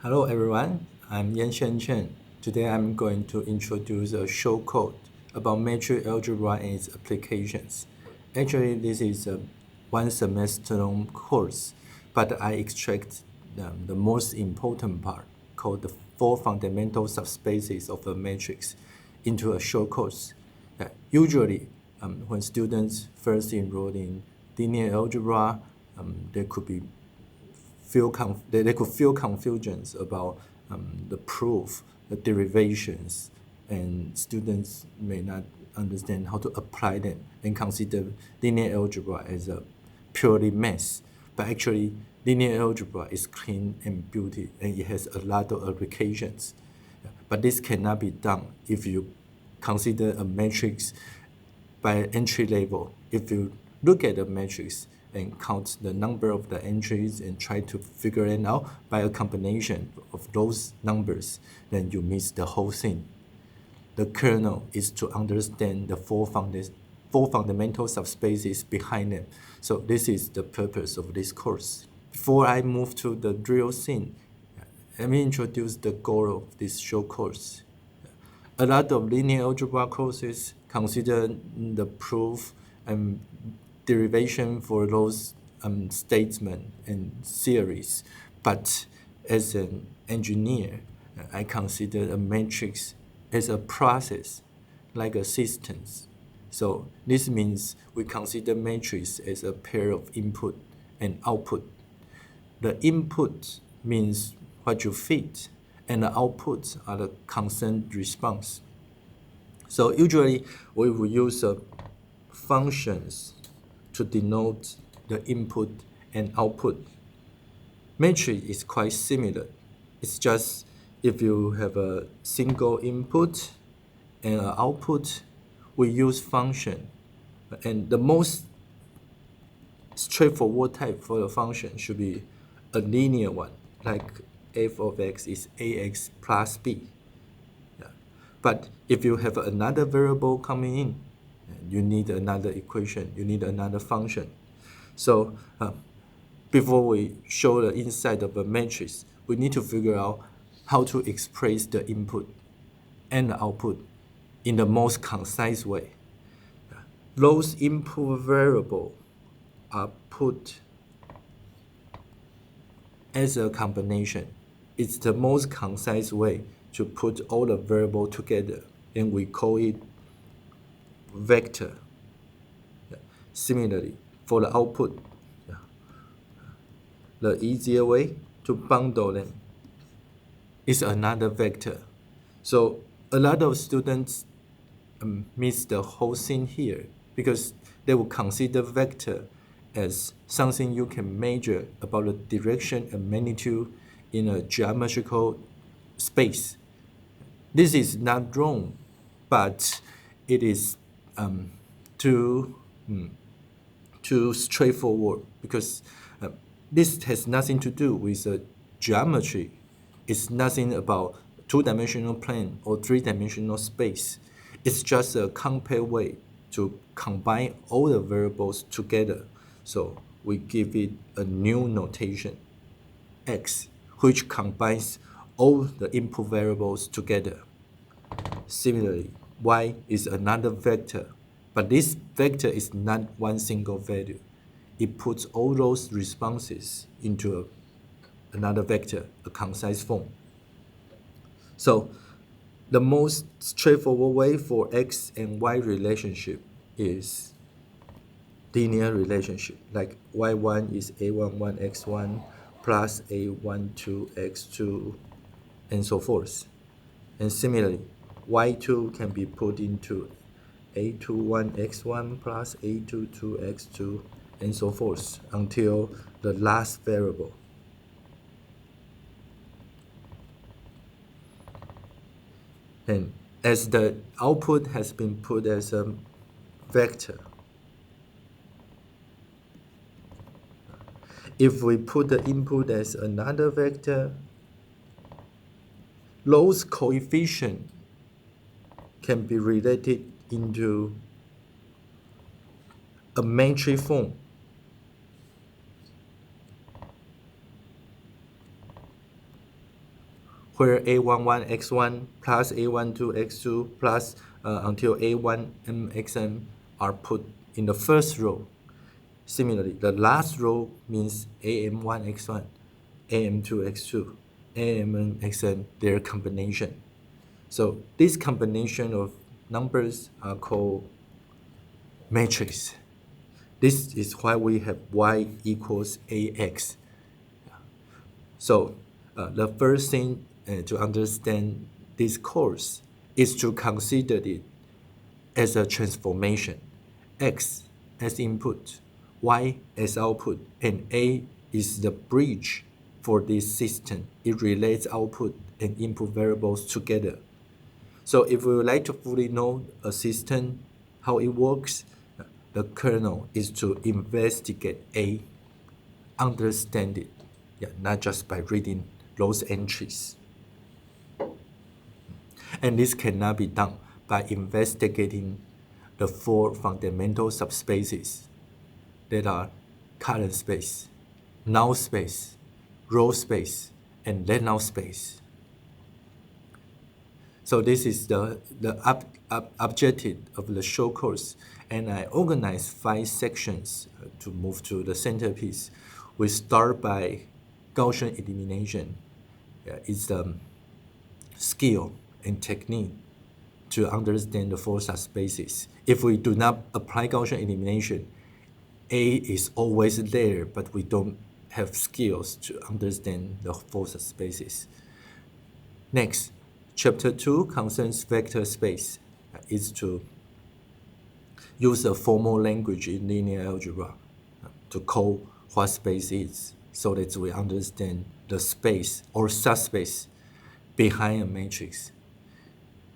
Hello everyone, I'm Yan Chen. Today I'm going to introduce a short code about matrix algebra and its applications. Actually, this is a one semester long course, but I extract the most important part called the four fundamental subspaces of a matrix into a short course. Usually, when students first enroll in linear algebra, there could be they could feel confusions about the proof, the derivations, and students may not understand how to apply them and consider linear algebra as a purely math. But actually, linear algebra is clean and beauty, and it has a lot of applications. But this cannot be done if you consider a matrix by entry level. If you look at the matrix and count the number of the entries and try to figure it out by a combination of those numbers, then you miss the whole thing. The kernel is to understand the four fundamental subspaces behind them. So this is the purpose of this course. Before I move to the real thing, let me introduce the goal of this short course. A lot of linear algebra courses consider the proof and derivation for those statements and theories. But as an engineer, I consider a matrix as a process, like a system. So this means we consider matrix as a pair of input and output. The input means what you feed, and the outputs are the constant response. So usually we will use functions to denote the input and output. Matrix is quite similar. It's just if you have a single input and an output, we use function. And the most straightforward type for the function should be a linear one, like f of x is ax plus b. Yeah. But if you have another variable coming in, you need another equation, you need another function. So before we show the inside of a matrix, we need to figure out how to express the input and the output in the most concise way. Those input variables are put as a combination. It's the most concise way to put all the variables together, and we call it vector. Similarly, for the output, the easier way to bundle them is another vector. So a lot of students miss the whole thing here because they will consider vector as something you can measure about the direction and magnitude in a geometrical space. This is not wrong, but it is too straightforward because this has nothing to do with geometry. It's nothing about two-dimensional plane or three-dimensional space. It's just a compact way to combine all the variables together. So we give it a new notation, x, which combines all the input variables together. Similarly, y is another vector, but this vector is not one single value. It puts all those responses into another vector, a concise form. So the most straightforward way for x and y relationship is linear relationship, like y1 is a11 x1 plus a12 x2 and so forth. And similarly, y2 can be put into a21 x1 plus a22 x2 and so forth until the last variable. And as the output has been put as a vector, if we put the input as another vector, those coefficients can be related into a matrix form. where A11x1 plus A12x2 plus until A1mxn are put in the first row. Similarly, the last row means AM1x1, AM2x2, AMnxn, their combination. So this combination of numbers are called matrix. This is why we have y equals ax. So the first thing to understand this course is to consider it as a transformation. X as input, Y as output, and A is the bridge for this system. It relates output and input variables together. So if we would like to fully know a system, how it works, the kernel is to investigate A, understand it, not just by reading those entries. And this cannot be done by investigating the four fundamental subspaces that are column space, null space, row space, and Reynolds space. So this is the objective of the show course, and I organized 5 sections to move to the centerpiece. We start by Gaussian elimination. It's a skill and technique to understand the 4 subspaces. If we do not apply Gaussian elimination, A is always there, but we don't have skills to understand the 4 subspaces. Next, Chapter 2 concerns vector space. Is to use a formal language in linear algebra to call what space is, so that we understand the space or subspace behind a matrix.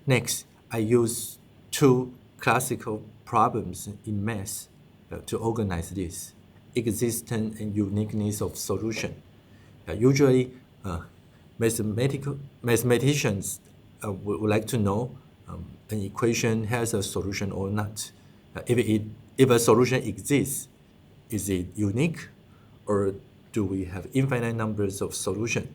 Next, I use 2 classical problems in math to organize this: existence and uniqueness of solution. Usually, mathematicians would like to know an equation has a solution or not. If a solution exists, is it unique, or do we have infinite numbers of solutions?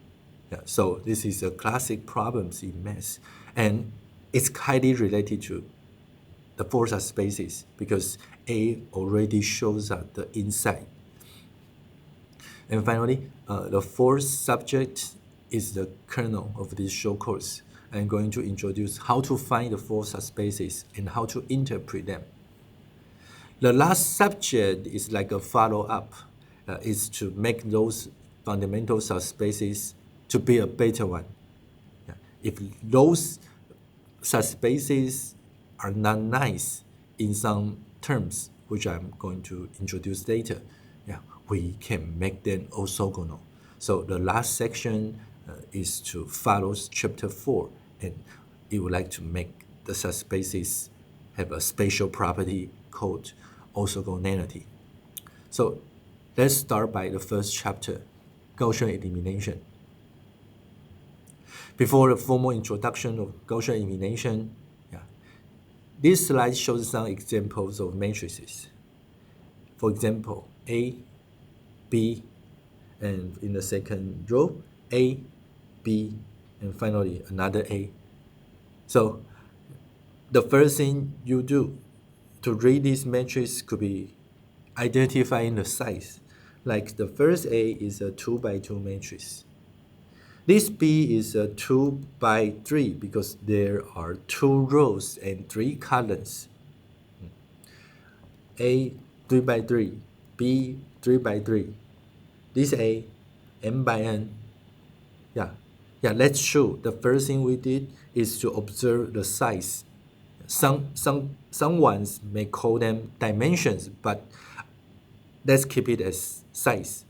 So this is a classic problems in math, and it's highly related to the 4 subspaces because A already shows up the inside. And finally, the 4th subject is the kernel of this short course. I'm going to introduce how to find the 4 subspaces and how to interpret them. The last subject is like a follow-up, is to make those fundamental subspaces to be a better one. If those subspaces are not nice in some terms, which I'm going to introduce later, we can make them orthogonal. So the last section is to follow chapter 4, and it would like to make the subspaces have a spatial property called orthogonality. So let's start by the first chapter, Gaussian elimination. Before the formal introduction of Gaussian elimination, this slide shows some examples of matrices. For example, A, B, and in the second row, A, B, and finally another A. So the first thing you do to read this matrix could be identifying the size. Like the first A is a 2 by 2 matrix. This B is a 2 by 3 because there are 2 rows and 3 columns. A 3 by 3, B 3 by 3. This A, n by n. Let's show. The first thing we did is to observe the size. Someone may call them dimensions, but let's keep it as size,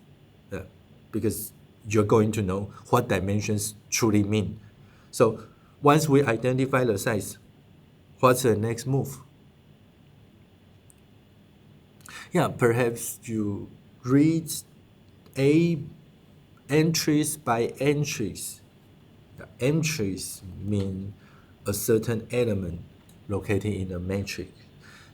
because you're going to know what dimensions truly mean. So once we identify the size, what's the next move? Perhaps you read entries by entries. Entries mean a certain element located in a matrix.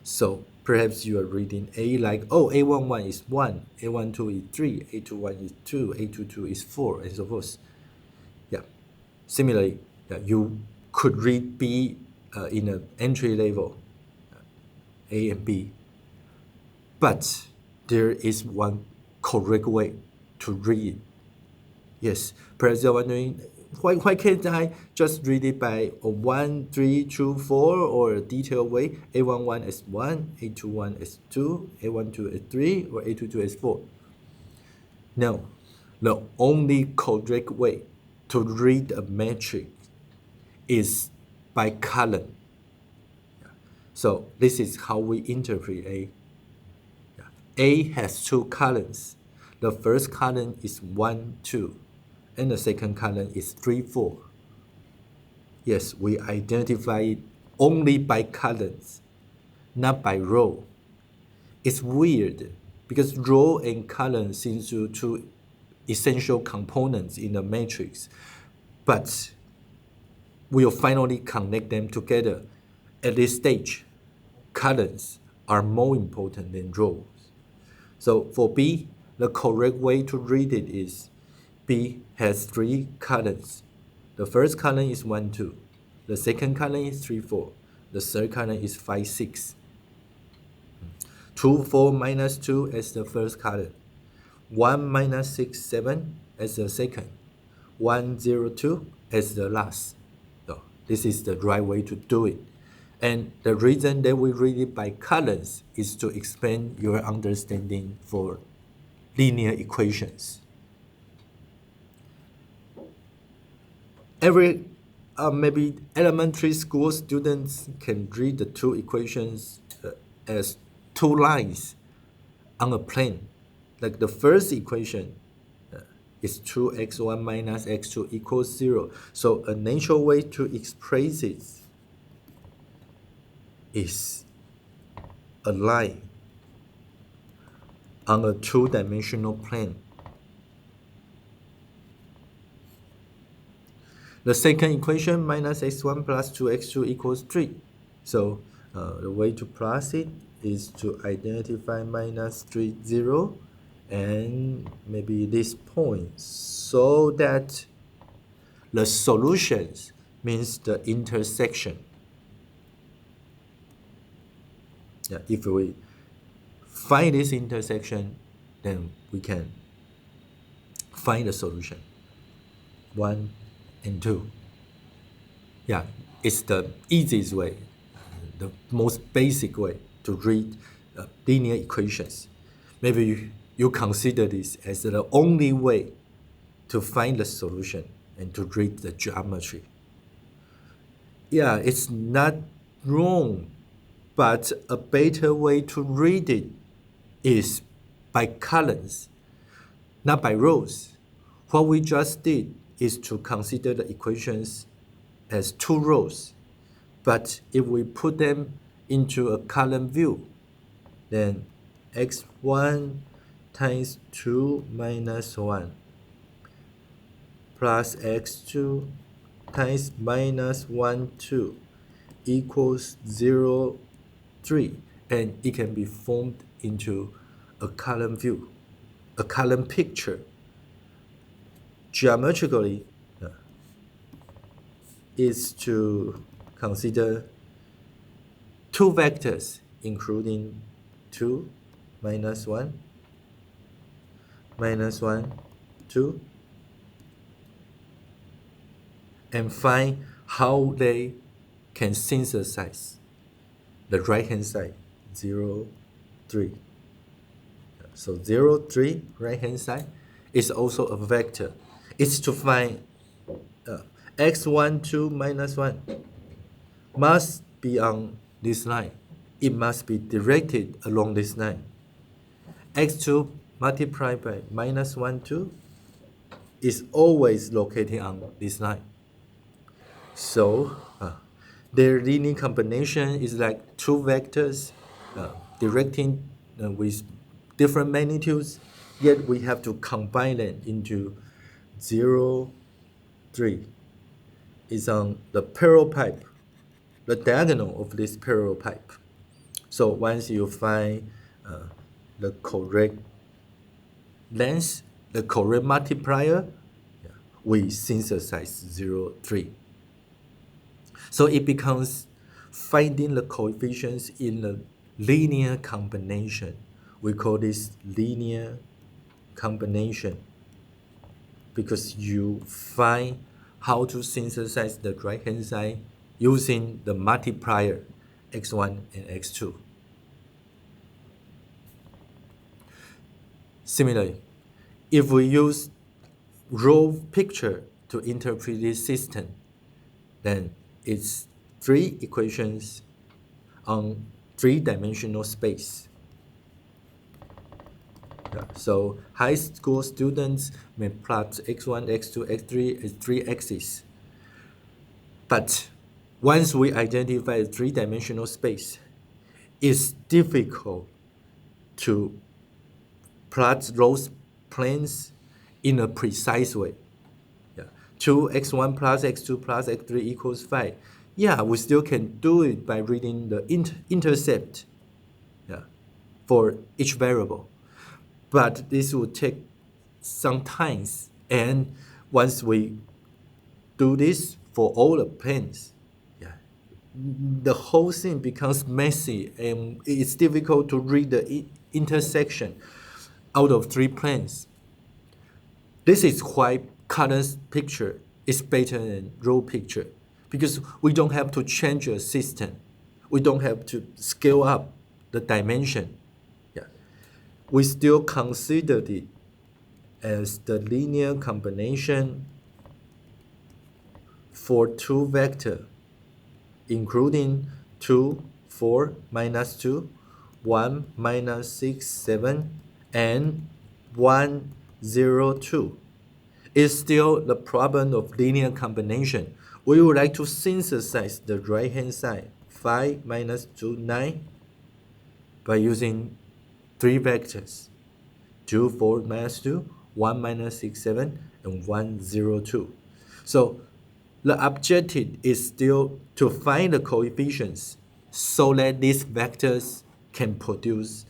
So perhaps you are reading A like, A11 is 1, A12 is 3, A21 is 2, A22 is 4, and so forth. Similarly, you could read B in an entry level, A and B, but there is one correct way to read it. Yes, perhaps you're wondering, why can't I just read it by a 1, 3, 2, 4 or a detailed way, A11 as 1, A21 as 2, A12 as 3, or A22 as 4? No, the only correct way to read a matrix is by column. So this is how we interpret A. A has two columns. The first column is 1, 2, and the second column is 3, 4. Yes, we identify it only by columns, not by row. It's weird because row and column seem to two essential components in the matrix, but we'll finally connect them together. At this stage, columns are more important than rows. So for B, the correct way to read it is B has three columns. The first column is 1, 2. The second column is 3, 4. The third column is 5, 6. 2, 4 minus 2 as the first column. 1 minus 6, 7 as the second. 1, 0, 2 as the last. So this is the right way to do it. And the reason that we read it by columns is to expand your understanding for linear equations. Every maybe elementary school students can read the two equations as two lines on a plane. Like the first equation is 2x1 minus x2 equals 0. So a natural way to express it is a line on a two-dimensional plane. The second equation, minus x1 plus 2x2 equals 3. So the way to plus it is to identify minus 3, 0, and maybe this point, so that the solutions means the intersection. Yeah, if we find this intersection, then we can find the solution. 1 and 2. Yeah, it's the easiest way, the most basic way to read linear equations. Maybe you consider this as the only way to find the solution and to read the geometry. Yeah, it's not wrong, but a better way to read it is by columns, not by rows. What we just did is to consider the equations as two rows, but if we put them into a column view, then x1 times 2 minus 1 plus x2 times minus 1, 2 equals 0, 3, and it can be formed into a column view, a column picture. Geometrically, is to consider two vectors, including 2, minus 1, minus 1, 2, and find how they can synthesize the right hand side, 0, 3. So 0, 3, right hand side is also a vector. It's to find x1, 2, minus 1 must be on this line. It must be directed along this line. x2 multiplied by minus 1, 2 is always located on this line. So their linear combination is like two vectors directing with different magnitudes, yet we have to combine them into 0, 3. Is on the parallel pipe, the diagonal of this parallel pipe. So once you find the correct length, the correct multiplier, we synthesize 0, 3. So it becomes finding the coefficients in a linear combination. We call this linear combination because you find how to synthesize the right-hand side using the multiplier x1 and x2. Similarly, if we use row picture to interpret this system, then it's 3 equations on 3-dimensional space. So high school students may plot x1, x2, x3 as 3 axes. But once we identify a 3-dimensional space, it's difficult to plot those planes in a precise way. 2x1 plus x2 plus x3 equals 5. Yeah, we still can do it by reading the intercept for each variable. But this will take some time. And once we do this for all the planes, the whole thing becomes messy and it's difficult to read the intersection out of 3 planes. This is why color picture is better than row picture, because we don't have to change a system. We don't have to scale up the dimension. We still consider it as the linear combination for 2 vectors, including 2, 4, minus 2, 1, minus 6, 7, and 1, 0, 2. It's still the problem of linear combination. We would like to synthesize the right-hand side, 5 minus 2, 9, by using 3 vectors, 2, 4, minus 2, 1, minus 6, 7, and 1, 0, 2. So the objective is still to find the coefficients so that these vectors can produce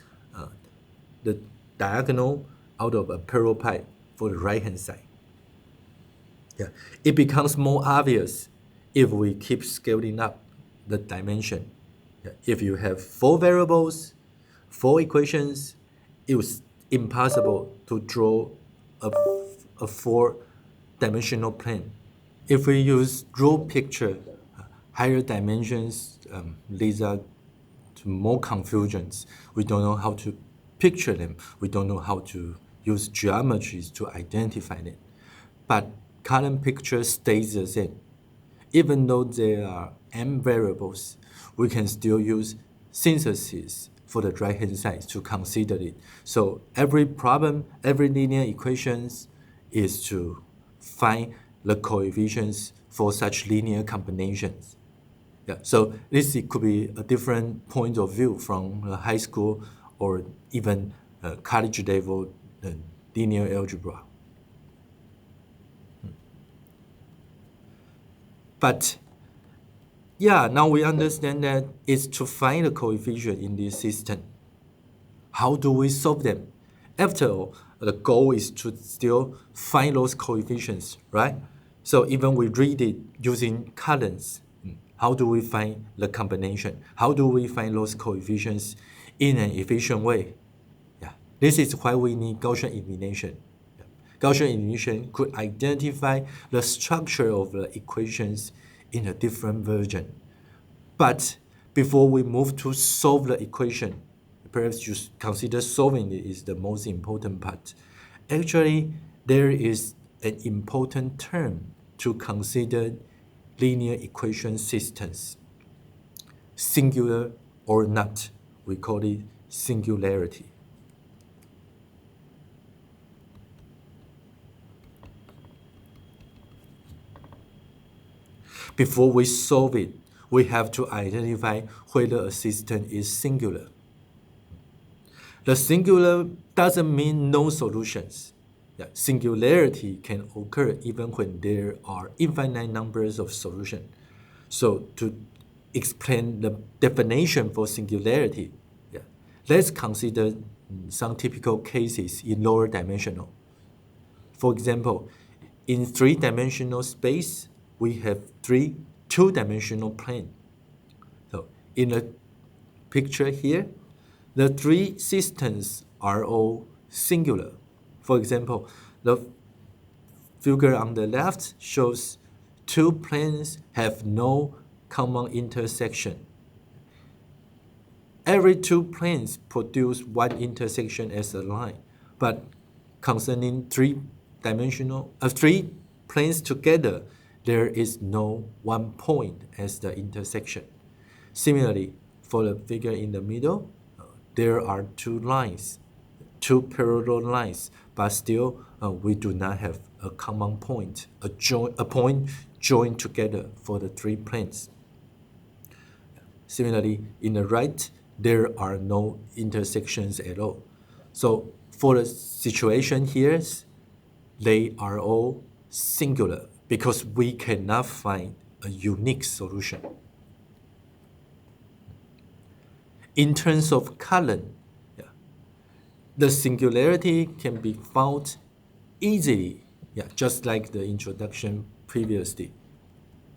the diagonal out of a parallel pipe for the right-hand side. It becomes more obvious if we keep scaling up the dimension. If you have 4 variables, 4 equations, it's impossible to draw a 4-dimensional plane. If we use row picture, higher dimensions leads us to more confusions. We don't know how to picture them. We don't know how to use geometries to identify them. But column picture stays the same. Even though there are m variables, we can still use synthesis for the right-hand side to consider it. So every problem, every linear equations is to find the coefficients for such linear combinations. So this could be a different point of view from high school or even college level linear algebra. But now we understand that it's to find the coefficient in this system. How do we solve them? After all, the goal is to still find those coefficients, right? So even we read it using columns, how do we find the combination? How do we find those coefficients in an efficient way? This is why we need Gaussian elimination. Gaussian elimination could identify the structure of the equations in a different version. But before we move to solve the equation, perhaps you consider solving it is the most important part. Actually, there is an important term to consider linear equation systems. Singular or not, we call it singularity. Before we solve it, we have to identify whether a system is singular. The singular doesn't mean no solutions. Singularity can occur even when there are infinite numbers of solutions. So to explain the definition for singularity, let's consider some typical cases in lower dimensional. For example, in three-dimensional space, we have two-dimensional plane. So in the picture here, the three systems are all singular. For example, the figure on the left shows two planes have no common intersection. Every two planes produce one intersection as a line, but concerning three planes together, there is no one point as the intersection. Similarly, for the figure in the middle, there are two lines, two parallel lines, but still we do not have a common point, a point joined together for the three planes. Similarly, in the right, there are no intersections at all. So for the situation here, they are all singular because we cannot find a unique solution. In terms of column, the singularity can be found easily, just like the introduction previously.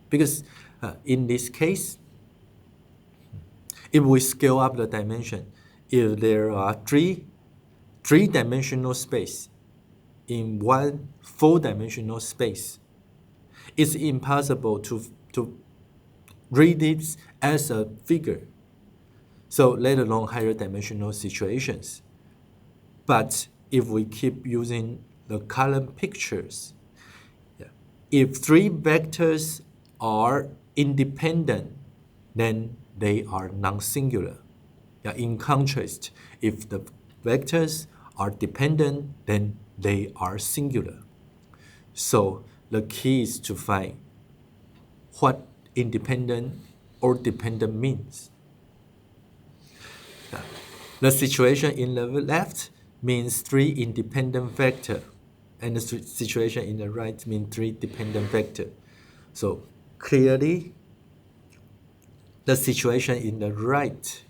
Because in this case, if we scale up the dimension, if there are three-dimensional space in one four-dimensional space, it's impossible to read it as a figure, so let alone higher dimensional situations. But if we keep using the column pictures, if three vectors are independent, then they are non-singular. In contrast, if the vectors are dependent, then they are singular. So the key is to find what independent or dependent means. The situation in the left means three independent vectors, and the situation in the right means three dependent vectors. So clearly, the situation in the right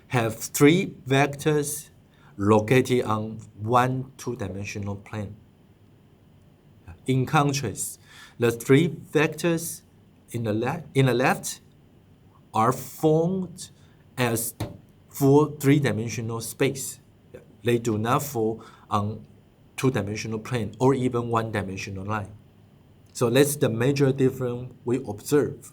have three vectors located on one two-dimensional plane. In contrast, the three vectors in the left are formed as full three-dimensional space. They do not fall on two-dimensional plane or even one-dimensional line. So that's the major difference we observe.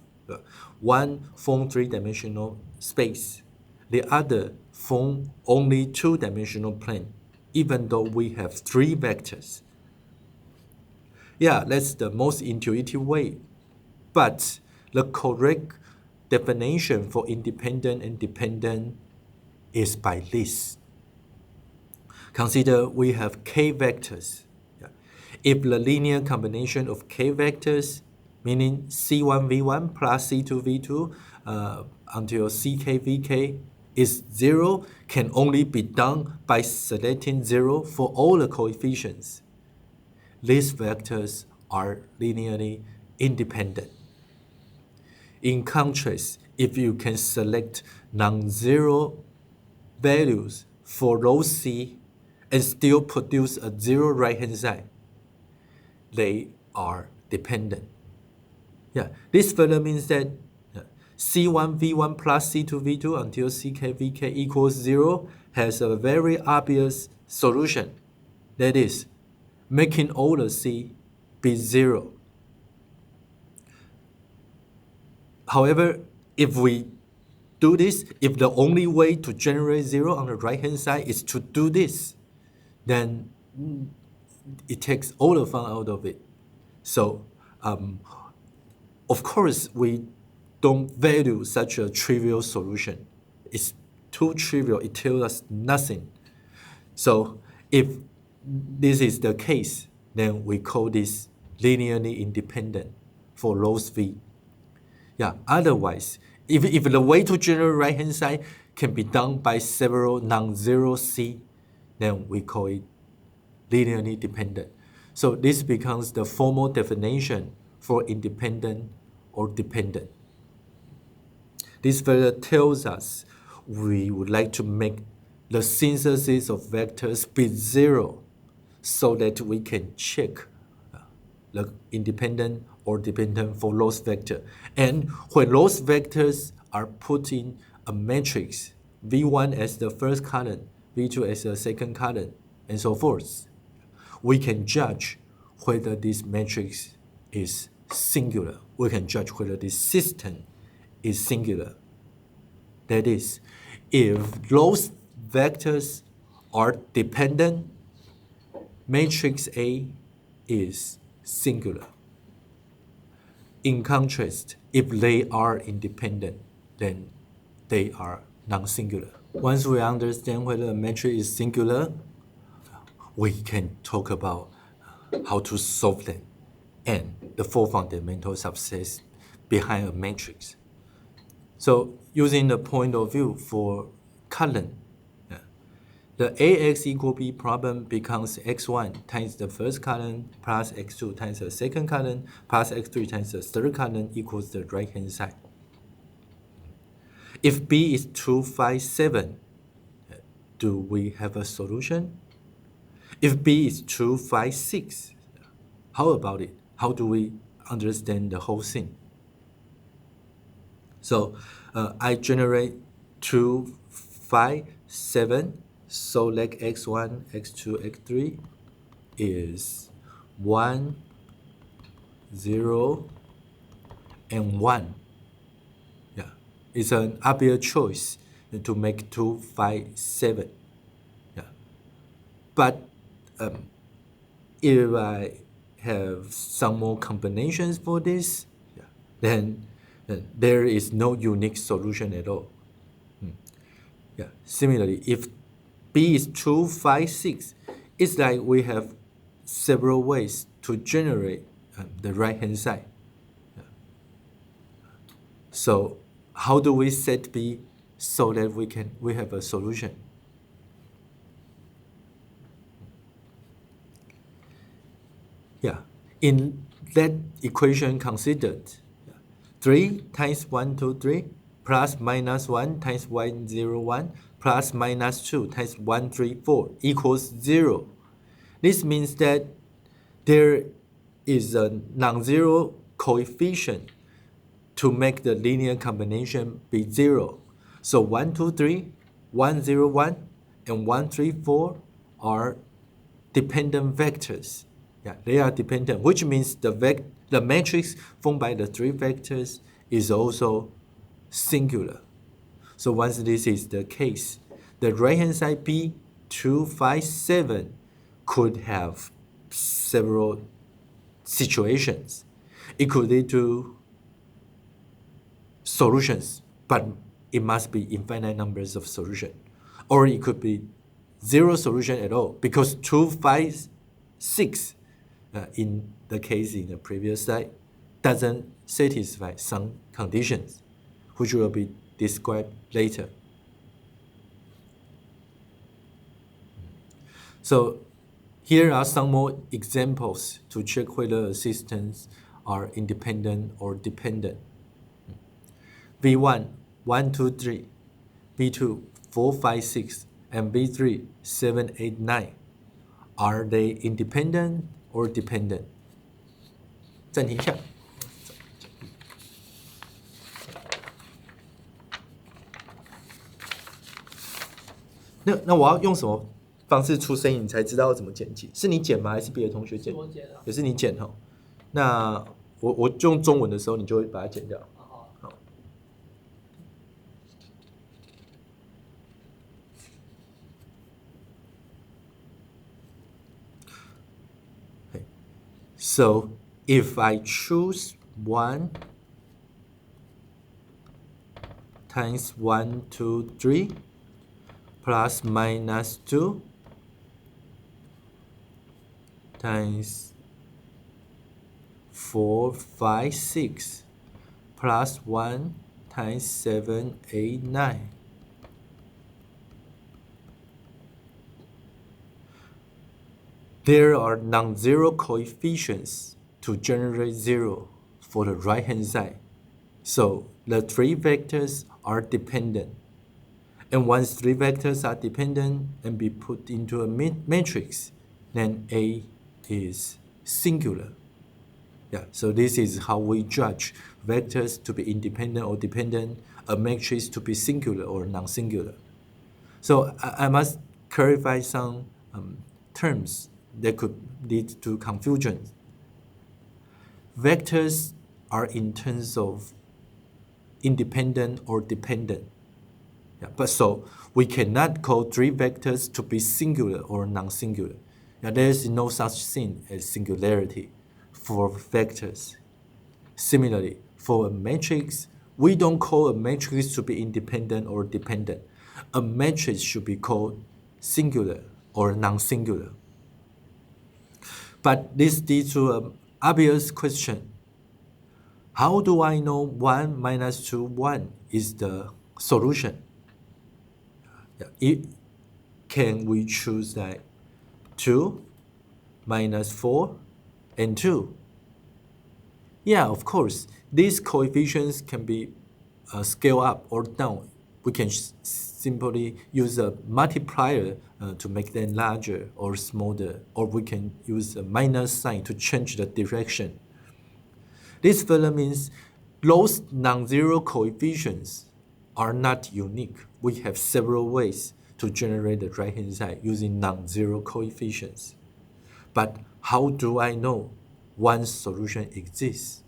One form three-dimensional space, the other form only two-dimensional plane, even though we have three vectors. That's the most intuitive way. But the correct definition for independent and dependent is by this. Consider we have k vectors. If the linear combination of k vectors, meaning C1v1 plus C2v2 until ckvk is 0, can only be done by selecting 0 for all the coefficients. These vectors are linearly independent. In contrast, if you can select non-zero values for row C and still produce a 0 right-hand side, they are dependent. This further means that C1v1 plus C2v2 until ckvk equals 0 has a very obvious solution. That is, making all the C be 0. However, if we do this, if the only way to generate 0 on the right-hand side is to do this, then it takes all the fun out of it. So, of course, we don't value such a trivial solution. It's too trivial. It tells us nothing. So, if this is the case, then we call this linearly independent for rows V. Otherwise, if the way to generate right-hand side can be done by several non-zero C, then we call it linearly dependent. So this becomes the formal definition for independent or dependent. This further tells us we would like to make the synthesis of vectors be 0 so that we can check the independent or dependent for those vectors. And when those vectors are put in a matrix, V1 as the first column, V2 as the second column, and so forth, we can judge whether this matrix is singular. We can judge whether this system is singular. That is, if those vectors are dependent, matrix A is singular. In contrast, if they are independent, then they are non-singular. Once we understand whether a matrix is singular, we can talk about how to solve them and the four fundamental subsets behind a matrix. So using the point of view for column, the AX equal B problem becomes x1 times the first column plus x2 times the second column plus x3 times the third column equals the right-hand side. If B is 2, 5, 7, do we have a solution? If B is 2, 5, 6, how about it? How do we understand the whole thing? So I generate 2, 5, 7. So like x1, x2, x3 is 1, 0, and 1. Yeah, it's an obvious choice to make 2, 5, 7. Yeah, but if I have some more combinations for this, yeah, then there is no unique solution at all. Yeah, similarly, if B is 2, 5, 6, it's like we have several ways to generate the right-hand side. Yeah. So how do we set B so that we have a solution? Yeah, in that equation considered, 3 times 1, 2, 3 plus minus 1 times 1, 0, 1 plus minus 2 times 1, 3, 4 equals 0. This means that there is a non-zero coefficient to make the linear combination be 0. So 1, 2, 3, 1, 0, 1, and 1, 3, 4 are dependent vectors. Yeah, they are dependent, which means the matrix formed by the three vectors is also singular. So once this is the case, the right-hand side B 2, 5, 7 could have several situations. It could lead to solutions, but it must be infinite numbers of solutions. Or it could be zero solution at all, because 2, 5, 6, in the case in the previous slide, doesn't satisfy some conditions, which will be described later. So here are some more examples to check whether systems are independent or dependent. V1, 1, 2, 3, V2, 4, 5, 6, and V3, 7, 8, 9. Are they independent or dependent? 暂停一下。那我要用什么方式出声音，你才知道怎么剪辑？是你剪吗？还是别的同学剪？是我剪的。也是你剪哈。那我用中文的时候，你就会把它剪掉。好。So if I choose 1 times 1, 2, 3 plus minus 2 times 4, 5, 6 plus 1 times 7, 8, 9. There are non-zero coefficients to generate 0 for the right-hand side. So the three vectors are dependent. And once three vectors are dependent and be put into a matrix, then A is singular. Yeah, so this is how we judge vectors to be independent or dependent, a matrix to be singular or non-singular. So I must clarify some terms that could lead to confusion. Vectors are in terms of independent or dependent. Yeah, but so we cannot call three vectors to be singular or non-singular. Yeah, there is no such thing as singularity for vectors. Similarly, for a matrix, we don't call a matrix to be independent or dependent. A matrix should be called singular or non-singular. But this leads to an obvious question. How do I know 1 minus 2, 1 is the solution? Can we choose that 2 minus 4 and 2? Yeah, of course. These coefficients can be scaled up or down. We can simply use a multiplier to make them larger or smaller, or we can use a minus sign to change the direction. This further means those non-zero coefficients are not unique. We have several ways to generate the right-hand side using non-zero coefficients. But how do I know one solution exists?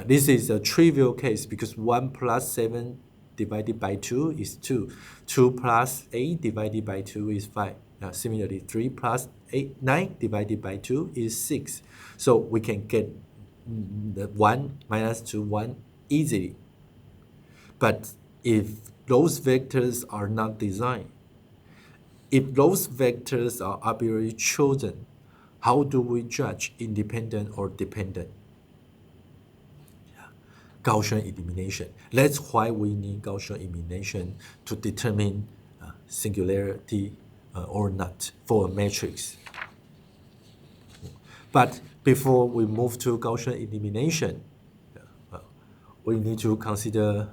This is a trivial case because 1 plus 7 divided by 2 is 2. 2 plus 8 divided by 2 is 5. Similarly, 3 plus 9 divided by 2 is 6. So we can get the 1 minus 2, 1 easily. But if those vectors are not designed, if those vectors are arbitrarily chosen, how do we judge independent or dependent? Gaussian elimination. That's why we need Gaussian elimination to determine singularity or not for a matrix. But before we move to Gaussian elimination, we need to consider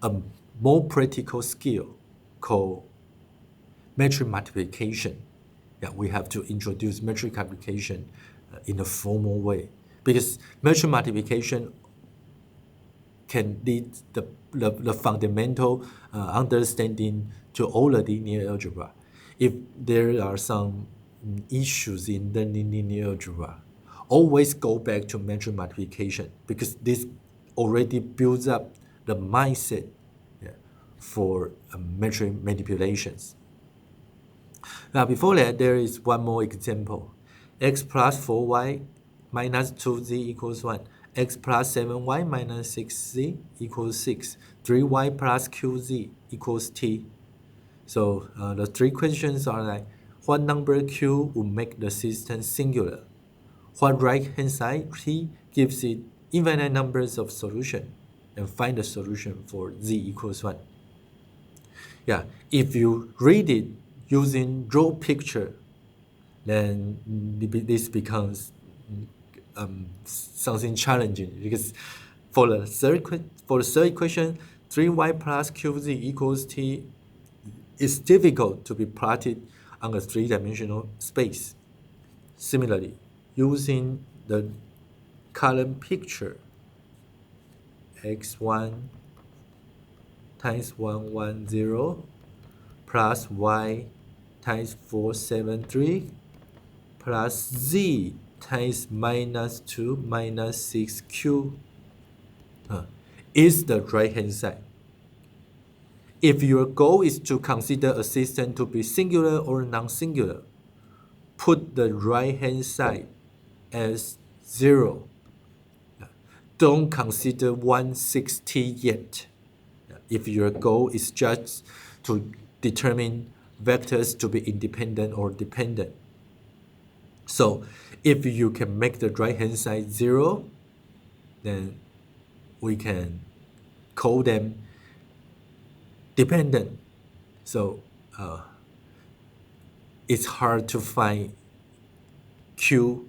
a more practical skill called metric multiplication. Yeah, we have to introduce metric multiplication in a formal way because metric multiplication can lead the fundamental understanding to all the linear algebra. If there are some issues in learning linear algebra, always go back to metric multiplication because this already builds up the mindset for metric manipulations. Now before that, there is one more example. X plus 4y minus 2z equals 1. X plus 7y minus 6z equals 6. 3y plus qz equals t. So the three questions are like, what number q would make the system singular? What right-hand side t gives it infinite numbers of solutions? And find the solution for z equals 1. Yeah, if you read it using raw picture, then this becomes something challenging because for the third equation, 3y plus qz equals t is difficult to be plotted on a three-dimensional space. Similarly, using the column picture, x1 times 110 plus y times 473 plus z times minus 2 minus 6q is the right-hand side. If your goal is to consider a system to be singular or non-singular, put the right-hand side as 0. Don't consider 160 yet. If your goal is just to determine vectors to be independent or dependent. So if you can make the right-hand side 0, then we can call them dependent. So it's hard to find Q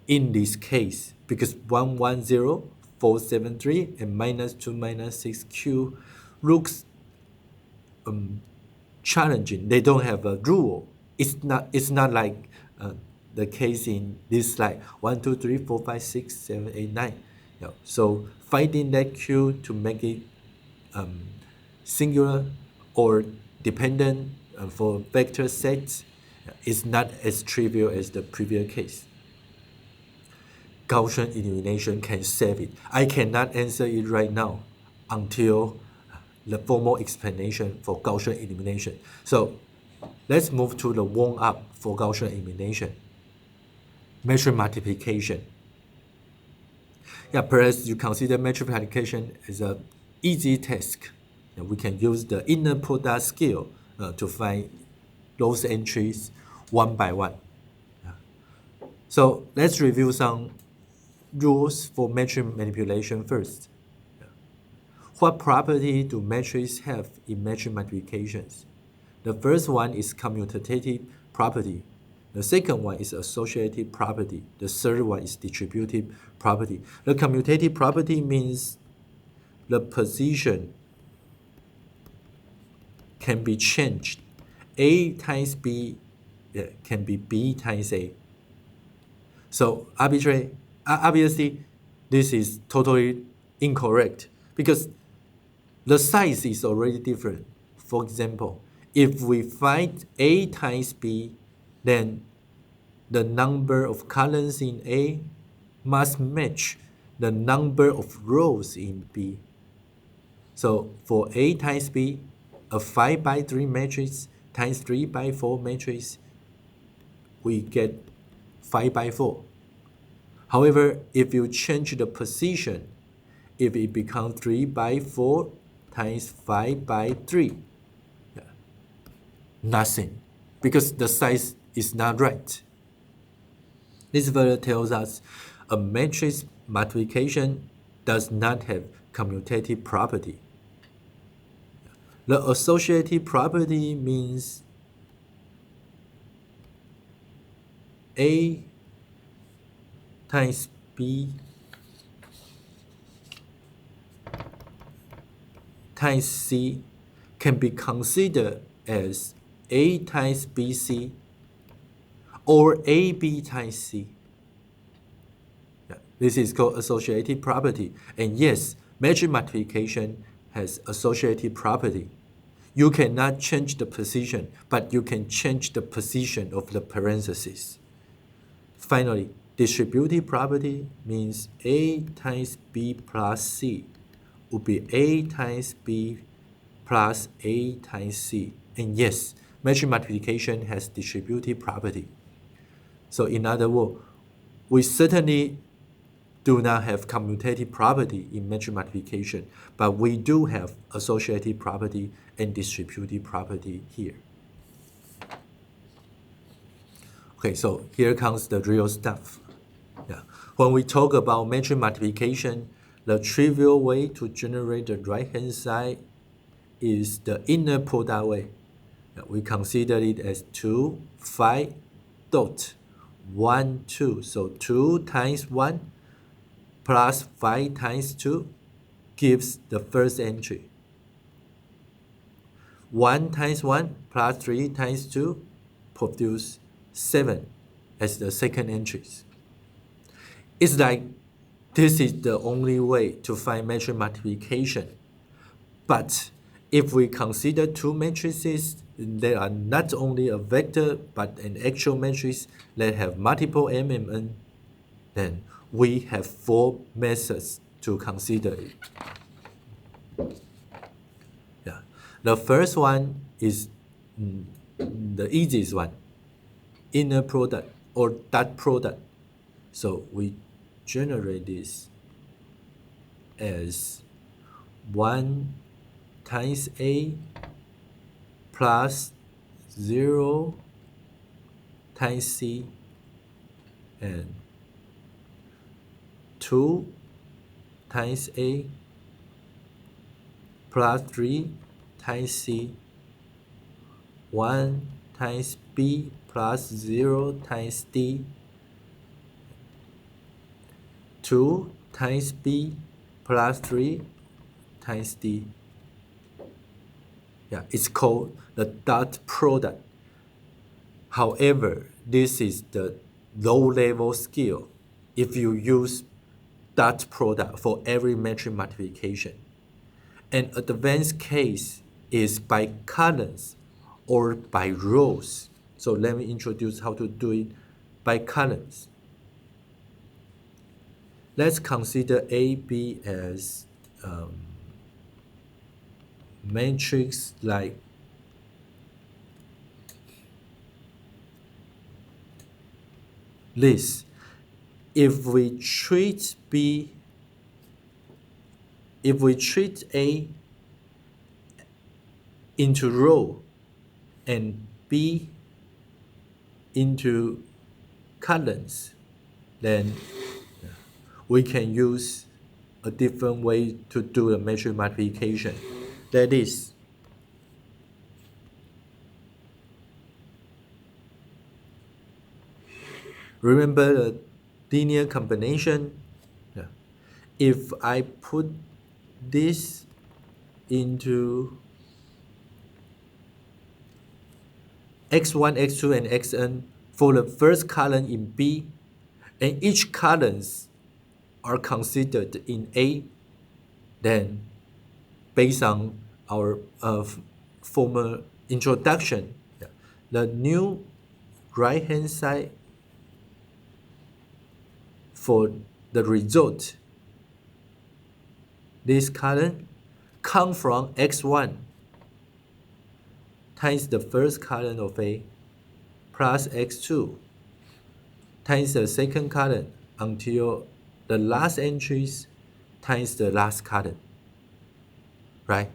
in this case because 110, 473, and minus 2 minus 6Q looks challenging. They don't have a rule. It's not like the case in this slide. 1, 2, 3, 4, 5, 6, 7, 8, 9. So finding that Q to make it singular or dependent for vector sets is not as trivial as the previous case. Gaussian elimination can save it. I cannot answer it right now until the formal explanation for Gaussian elimination. So let's move to the warm-up for Gaussian elimination. Metric multiplication. Perhaps you consider metric multiplication as an easy task. We can use the inner product skill to find those entries one by one. So let's review some rules for metric manipulation first. What property do metrics have in metric multiplications? The first one is commutative property. The second one is associative property. The third one is distributive property. The commutative property means the position can be changed. A times B can be B times A. So obviously, this is totally incorrect because the size is already different. For example, if we find A times B, then the number of columns in A must match the number of rows in B. So for A times B, a 5 by 3 matrix times 3 by 4 matrix, we get 5 by 4. However, if you change the position, if it becomes 3 by 4 times 5 by 3, nothing, because the size is not right. This further tells us a matrix multiplication does not have commutative property. The associative property means A times B times C can be considered as A times BC or AB times C. This is called associative property. And yes, metric multiplication has associative property. You cannot change the position, but you can change the position of the parentheses. Finally, distributive property means A times B plus C would be A times B plus A times C. And yes, metric multiplication has distributive property. So in other words, we certainly do not have commutative property in metric multiplication, but we do have associative property and distributive property here. Okay, so here comes the real stuff. When we talk about metric multiplication, the trivial way to generate the right-hand side is the inner product way. We consider it as 2, 5, dot, 1, 2. So 2 times 1 plus 5 times 2 gives the first entry. 1 times 1 plus 3 times 2 produce 7 as the second entries. It's like this is the only way to find metric multiplication. But if we consider two matrices, they are not only a vector but an actual matrix that have multiple m and n, then we have 4 methods to consider it. The first one is the easiest one, inner product or dot product. So we generate this as 1 times A plus 0 times C and 2 times A plus 3 times C, 1 times B plus 0 times D, 2 times B plus 3 times D. It's called the dot product. However, this is the low-level skill if you use dot product for every metric multiplication. An advanced case is by columns or by rows. So let me introduce how to do it by columns. Let's consider A, B as matrix like this. If we treat A into row and B into columns, then we can use a different way to do the matrix multiplication. That is, remember the linear combination? If I put this into x1, x2, and xn for the first column in B, and each columns are considered in A, then based on our former introduction, the new right-hand side for the result, this column come from x1 times the first column of A plus x2 times the second column until the last entries times the last column, right?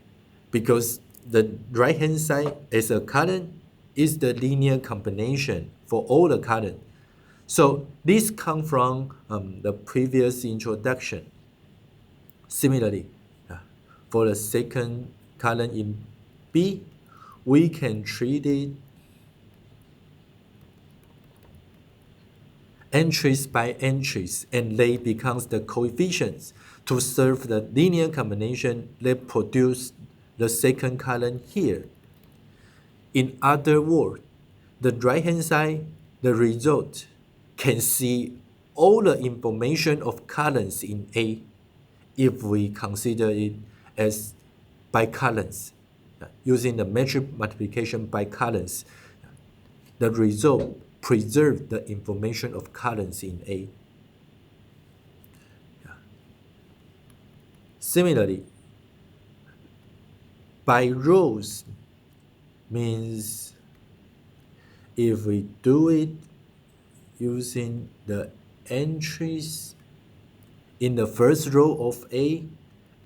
Because the right-hand side as a column is the linear combination for all the columns. So this comes from the previous introduction. Similarly, for the second column in B, we can treat it entries by entries, and they becomes the coefficients to serve the linear combination that produce the second column here. In other words, the right-hand side, the result, can see all the information of columns in A if we consider it as by columns. Using the matrix multiplication by columns, the result preserves the information of columns in A. Similarly, by rows means if we do it using the entries in the first row of A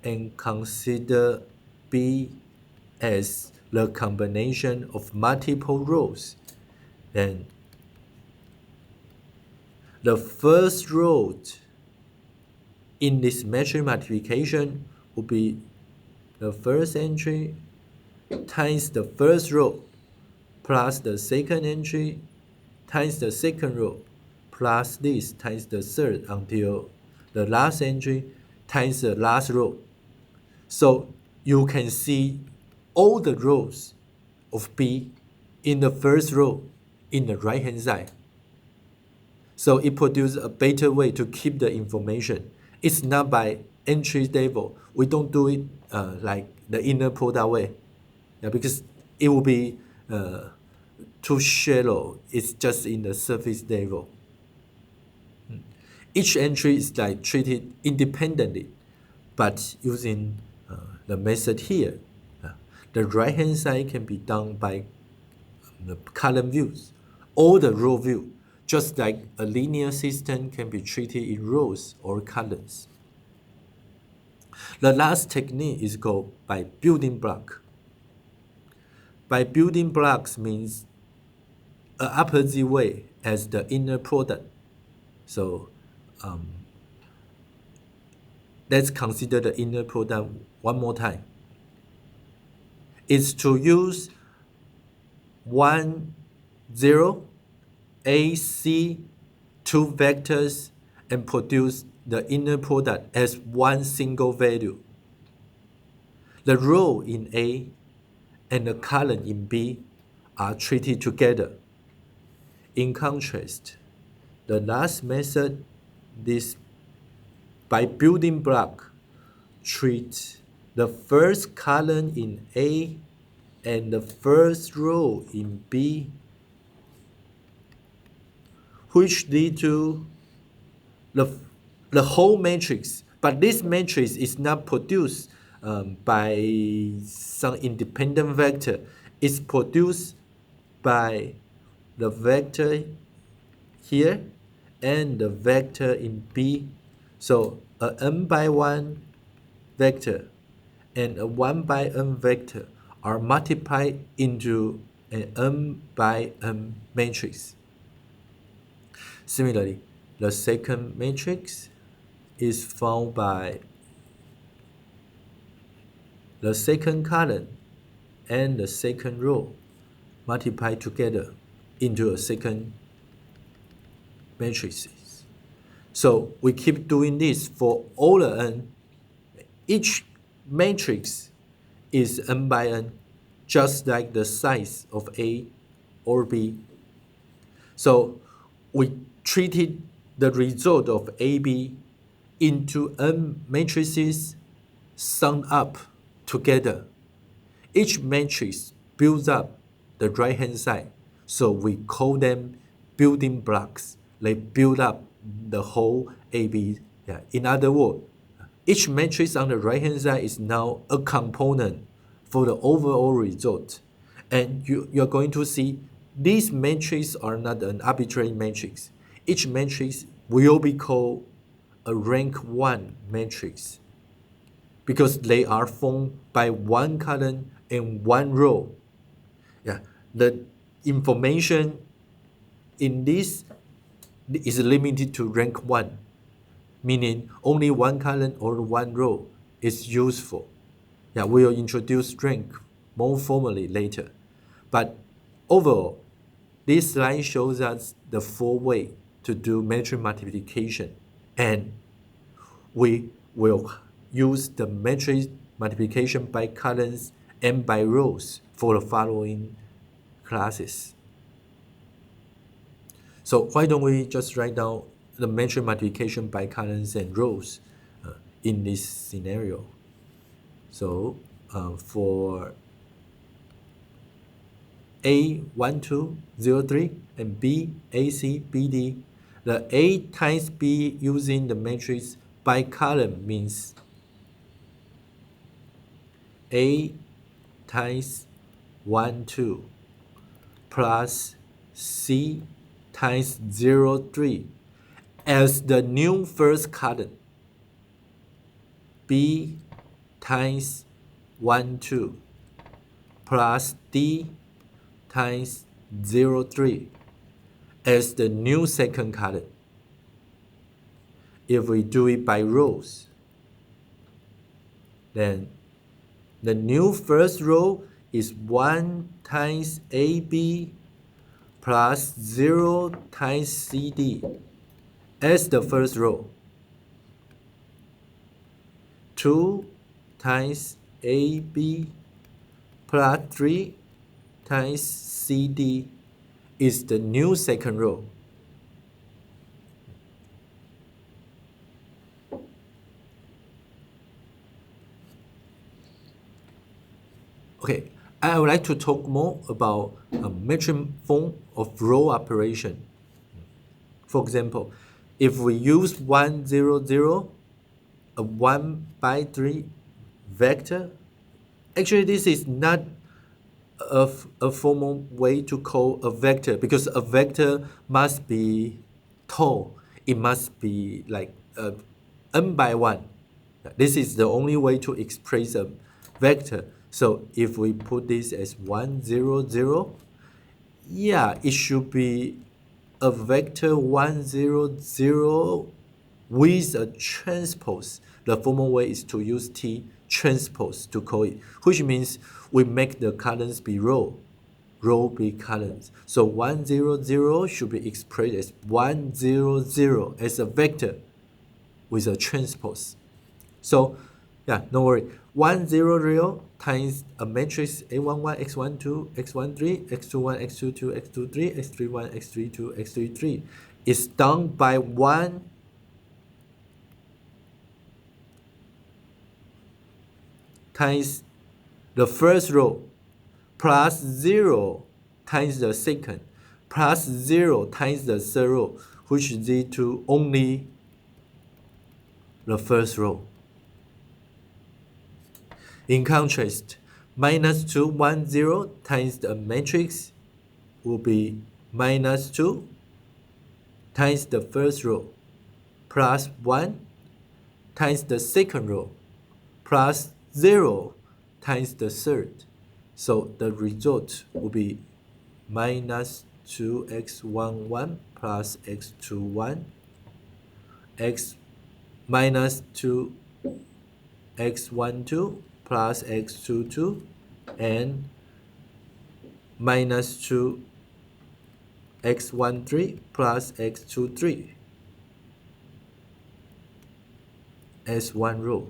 and consider B as the combination of multiple rows, then the first row in this matrix multiplication will be the first entry times the first row plus the second entry times the second row plus this times the third until the last entry times the last row. So you can see all the rows of B in the first row in the right hand side. So it produces a better way to keep the information. It's not by entry table. We don't do it like the inner product way, because it will be too shallow. It's just in the surface level. Each entry is like treated independently, but using the method here, the right hand side can be done by the column views or the row view, just like a linear system can be treated in rows or columns. The last technique is called by building block. By building blocks means an opposite way as the inner product. So let's consider the inner product one more time. It's to use 1, 0, A, C, two vectors and produce the inner product as one single value. The row in A and the column in B are treated together. In contrast, The last method, this by building block, treat the first column in A and the first row in B, which lead to the whole matrix. But this matrix is not produced by some independent vector. It's produced by the vector here and the vector in B. So a n by 1 vector and a 1 by n vector are multiplied into an n by n matrix. Similarly, the second matrix is found by the second column and the second row multiplied together into a second matrix. So we keep doing this for all the n. Each matrix is n by n, just like the size of A or B. So we treated the result of AB into n matrices summed up together. Each matrix builds up the right-hand side, so we call them building blocks. They build up the whole AB. Yeah. In other words, each matrix on the right-hand side is now a component for the overall result. And you're going to see these matrices are not an arbitrary matrix. Each matrix will be called a rank 1 matrix because they are formed by one column and one row. Yeah, the information in this is limited to rank 1, meaning only one column or one row is useful. Yeah, we'll introduce rank more formally later. But overall, this slide shows us the 4 ways to do matrix multiplication, and we will use the matrix multiplication by columns and by rows for the following classes. So why don't we just write down the matrix multiplication by columns and rows in this scenario. So for A1203 and B, AC, BD, the A times B using the matrix by column means A times 1, 2 plus C times 0, 3 as the new first column. B times 1, 2 plus D times 0, 3 as the new second column. If we do it by rows, then the new first row is 1 times AB plus 0 times CD as the first row. 2 times AB plus 3 times CD is the new second row. Okay, I would like to talk more about a matrix form of row operation. For example, if we use 1, 0, 0, a 1 by 3 vector, actually this is not a formal way to call a vector, because a vector must be tall. It must be like n by 1. This is the only way to express a vector. So if we put this as 1, 0, 0, yeah, it should be a vector 1, 0, 0 with a transpose. The formal way is to use T transpose to call it, which means we make the columns be row be columns. So 1, 0, 0 should be expressed as 1, 0, 0 as a vector with a transpose. So yeah, no worry. 1, 0, 0 times a matrix A11, X12, X13, X21, X22, X23, X31, X32, X33 is done by 1 times the first row plus 0 times the second plus 0 times the third row, which leads to only the first row. In contrast, minus 2, 1, 0 times the matrix will be minus 2 times the first row plus 1 times the second row plus 0 times the third. So the result will be minus 2x11 plus x21, x minus 2x12 plus x22, and minus 2x13 plus x23 as one row.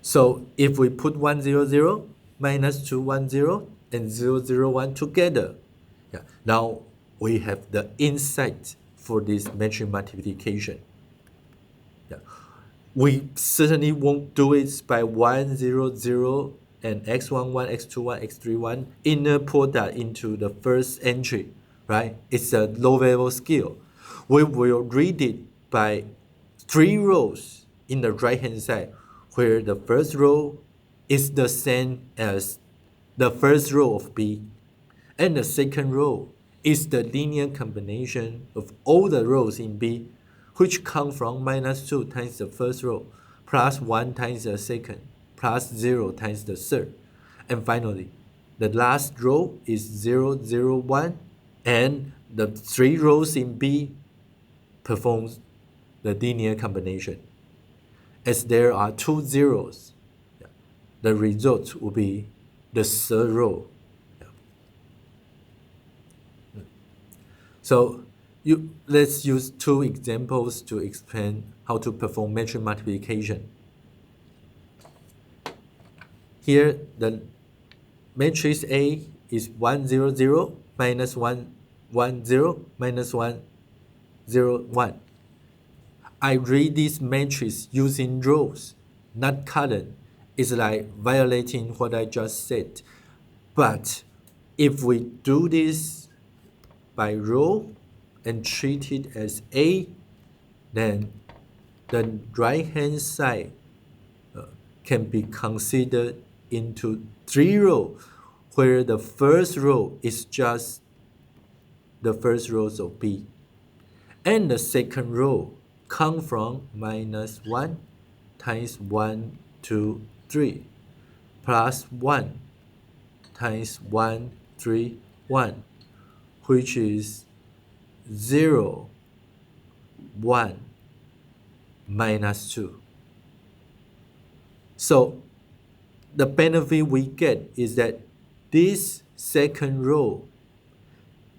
So if we put 1, 0, 0, minus 2, 1, 0, and 0, 0, 1 together, now we have the insight for this matrix multiplication. We certainly won't do it by 1, 0, 0, and x11, x21, x31 inner product into the first entry, right? It's a low-level skill. We will read it by 3 rows in the right-hand side, where the first row is the same as the first row of B, and the second row is the linear combination of all the rows in B, which come from minus 2 times the first row, plus 1 times the second, plus 0 times the third. And finally, the last row is 0, 0, 1, and the 3 rows in B performs the linear combination. As there are 2 zeros, the result will be the third row. So let's use 2 examples to explain how to perform matrix multiplication. Here, the matrix A is 1, 0, 0, minus 1, 1, 0, minus 1, 0, 1. I read this matrix using rows, not column. It's like violating what I just said. But if we do this by row and treat it as A, then the right-hand side can be considered into 3 rows, where the first row is just the first rows of B, and the second row come from minus 1 times 1, 2, 3, plus 1 times 1, 3, 1, which is 0, 1, minus 2. So the benefit we get is that this second row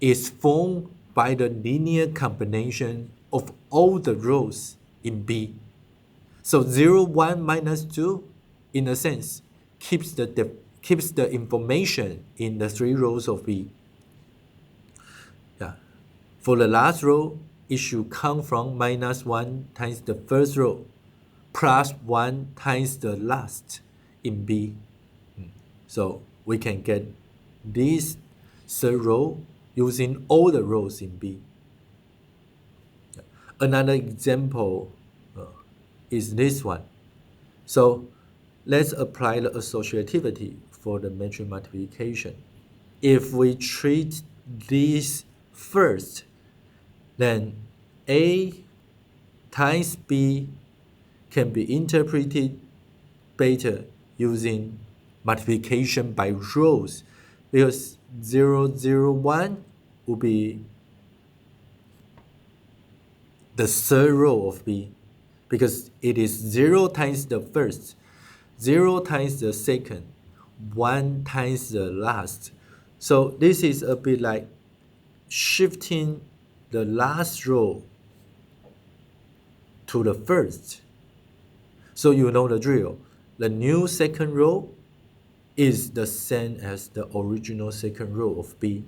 is formed by the linear combination of all the rows in B. So 0, 1, minus 2, in a sense, keeps the information in the 3 rows of B. For the last row, it should come from minus 1 times the first row, plus 1 times the last in B. So we can get this third row using all the rows in B. Another example is this one. So let's apply the associativity for the matrix multiplication. If we treat this first, then A times B can be interpreted better using multiplication by rows, because 0, 0, 1 will be the third row of B, because it is 0 times the first, 0 times the second, 1 times the last. So this is a bit like shifting the last row to the first. So you know the drill. The new second row is the same as the original second row of B.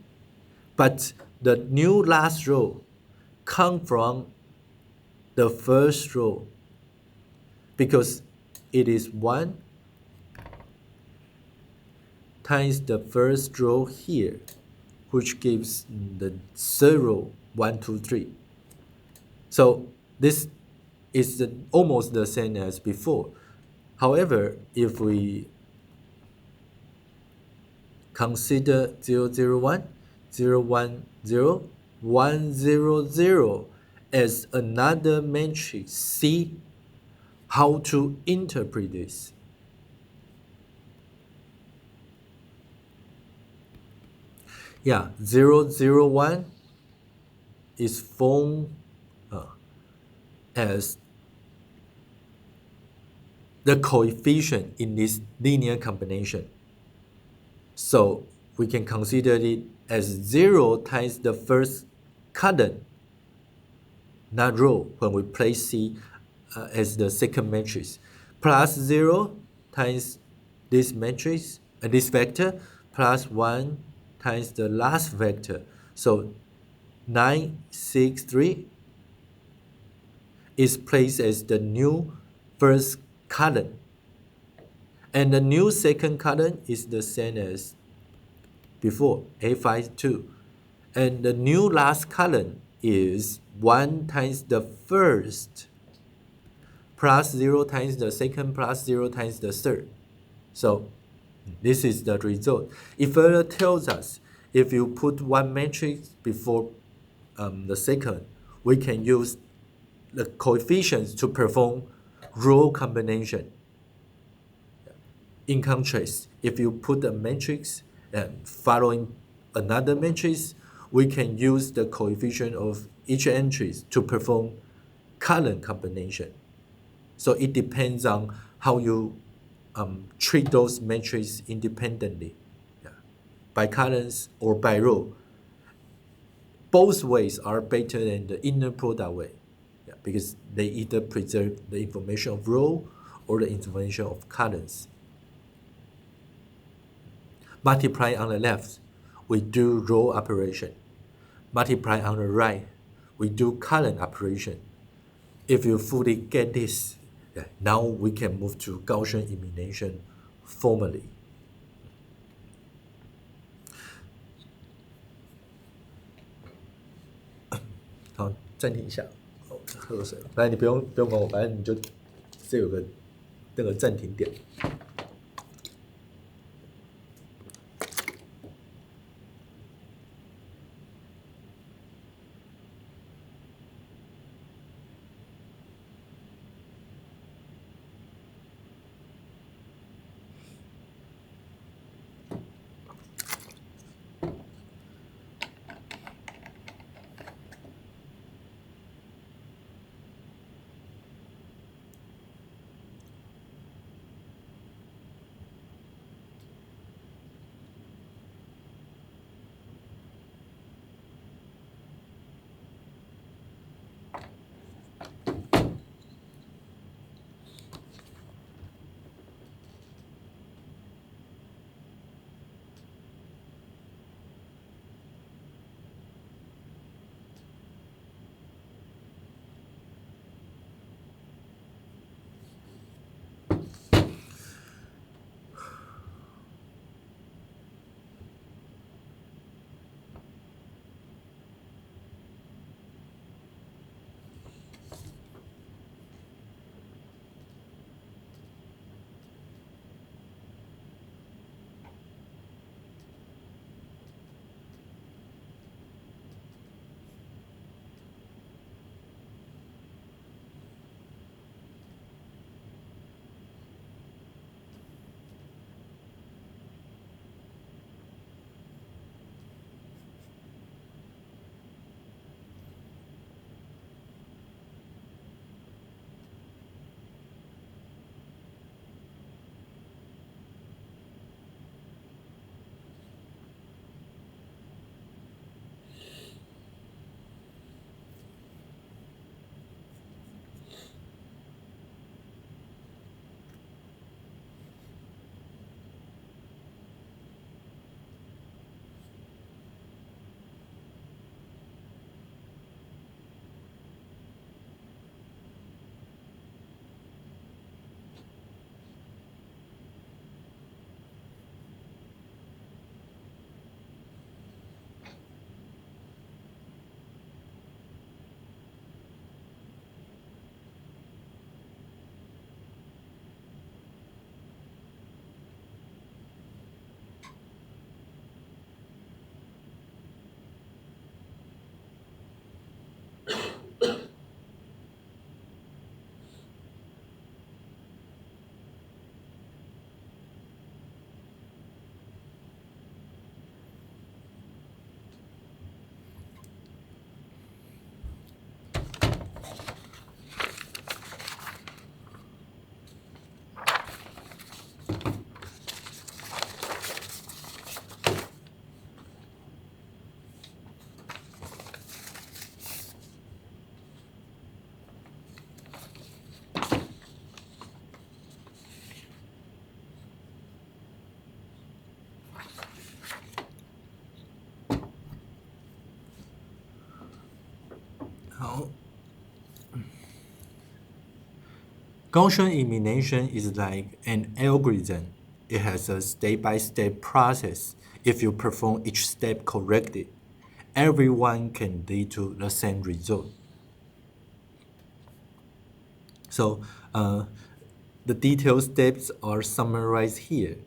But the new last row comes from the first row because it is 1 times the first row here, which gives the third row 1, 2, 3. So this is almost the same as before. However, if we consider 0, 0, 1, 0, 1, 0, 1, 0, 0 as another matrix C, how to interpret this? Yeah, 0, 0, 1 is formed as the coefficient in this linear combination. So we can consider it as 0 times the first column, not row, when we place C as the second matrix, plus 0 times this matrix, this vector, plus 1 times the last vector. So 9, 6, 3 is placed as the new first column. And the new second column is the same as before, A5, 2. And the new last column is 1 times the first, plus 0 times the second, plus 0 times the third. So this is the result. It further tells us if you put one matrix before the second, we can use the coefficients to perform row combination. In contrast, if you put a matrix and following another matrix, we can use the coefficient of each entry to perform column combination. So it depends on how you treat those matrices independently, by columns or by row. Both ways are better than the inner product way, because they either preserve the information of row or the information of columns. Multiply on the left, we do row operation. Multiply on the right, we do column operation. If you fully get this, now we can move to Gaussian elimination formally. 好，暂停一下，喝个水。来，你不用管我，反正你就这有个那个暂停点。Gaussian elimination is like an algorithm. It has a step-by-step process. If you perform each step correctly, everyone can lead to the same result. So the detailed steps are summarized here.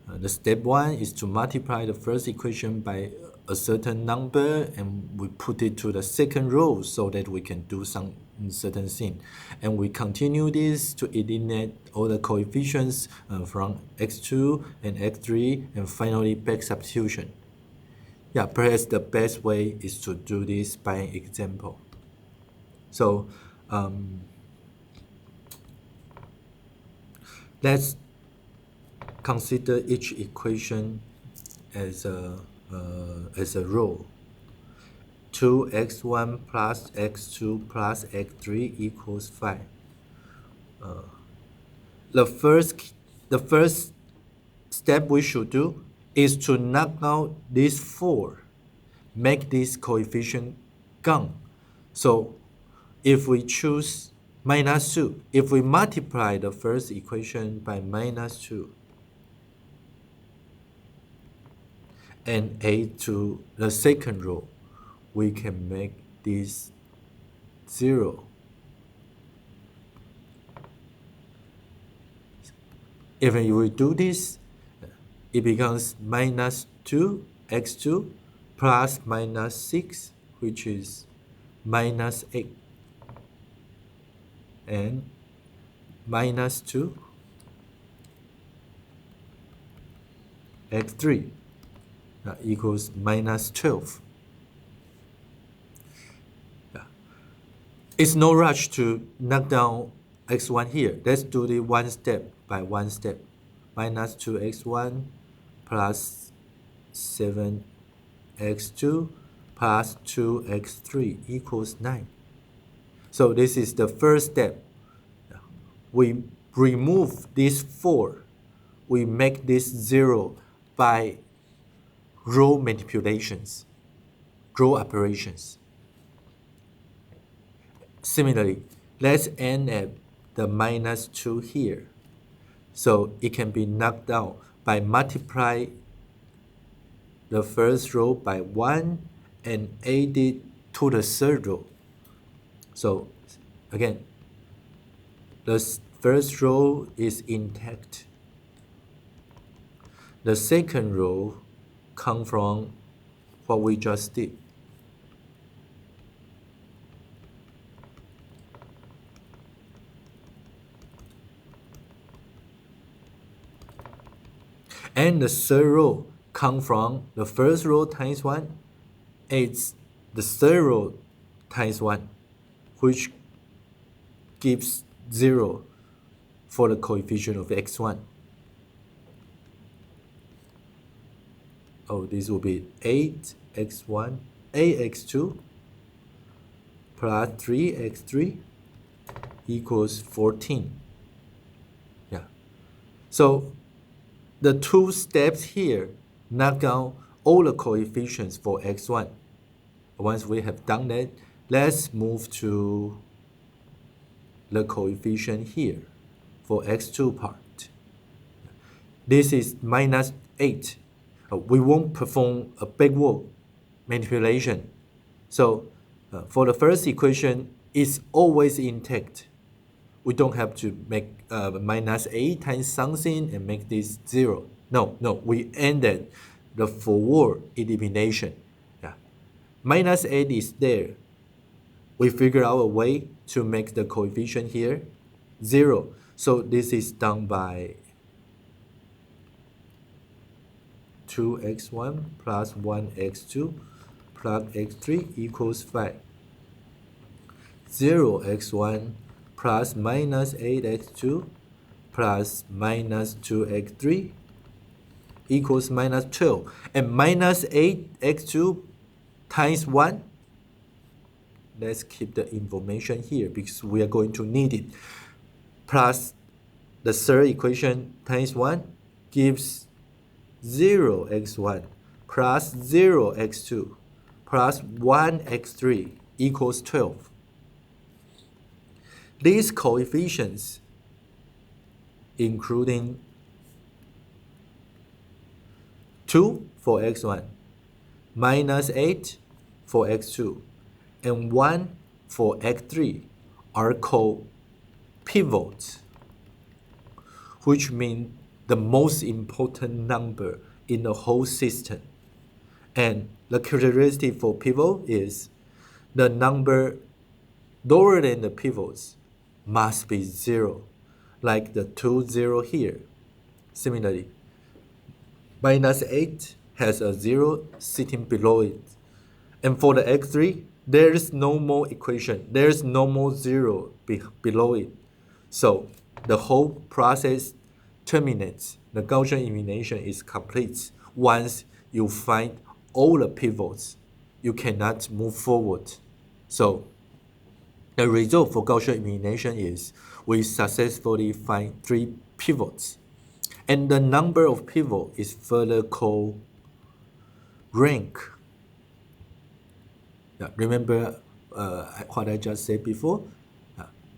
The step 1 is to multiply the first equation by a certain number, and we put it to the second row so that we can do some certain thing. And we continue this to eliminate all the coefficients from x2 and x3, and finally back substitution. Yeah, perhaps the best way is to do this by an example. So let's consider each equation as a row. 2x1 plus x2 plus x3 equals 5. The first step we should do is to knock out this 4, make this coefficient gone. So if we choose minus 2, if we multiply the first equation by minus 2 and add to the second row, we can make this 0. If we do this, it becomes minus 2x2 plus minus 6, which is minus 8, and minus 2 x3 equals minus 12. It's no rush to knock down x1 here. Let's do it one step by one step. Minus 2x1 plus 7x2 plus 2x3 equals 9. So this is the first step. We remove this 4. We make this 0 by row manipulations, row operations. Similarly, let's end at the minus 2 here. So it can be knocked out by multiply the first row by 1 and add it to the third row. So again, the first row is intact. The second row comes from what we just did. And the third row comes from the first row times 1. It's the third row times 1, which gives 0 for the coefficient of x1. Oh, this will be 8x1, 8x2 plus 3x3 equals 14. Yeah. So the two steps here knock out all the coefficients for x1. Once we have done that, let's move to the coefficient here for x2 part. This is minus 8. We won't perform a backward manipulation. So for the first equation, it's always intact. We don't have to make minus 8 times something and make this 0. No, we ended the forward elimination. Yeah. Minus 8 is there. We figure out a way to make the coefficient here 0. So this is done by 2x1 plus 1x2 plus x3 equals 5. 0x1 plus minus 8x2 plus minus 2x3 equals minus 12. And minus 8x2 times 1. Let's keep the information here because we are going to need it. Plus the third equation times 1 gives 0x1 plus 0x2 plus 1x3 equals 12. These coefficients including 2 for x1, minus 8 for x2, and 1 for x3 are called pivots, which means the most important number in the whole system. And the characteristic for pivot is the number lower than the pivots must be 0, like the 2, 0 here. Similarly, minus 8 has a 0 sitting below it. And for the x3, there is no more equation. There is no more 0 below it. So the whole process terminates. The Gaussian elimination is complete once you find all the pivots. You cannot move forward. So the result for Gaussian elimination is we successfully find 3 pivots. And the number of pivots is further called rank. Remember what I just said before?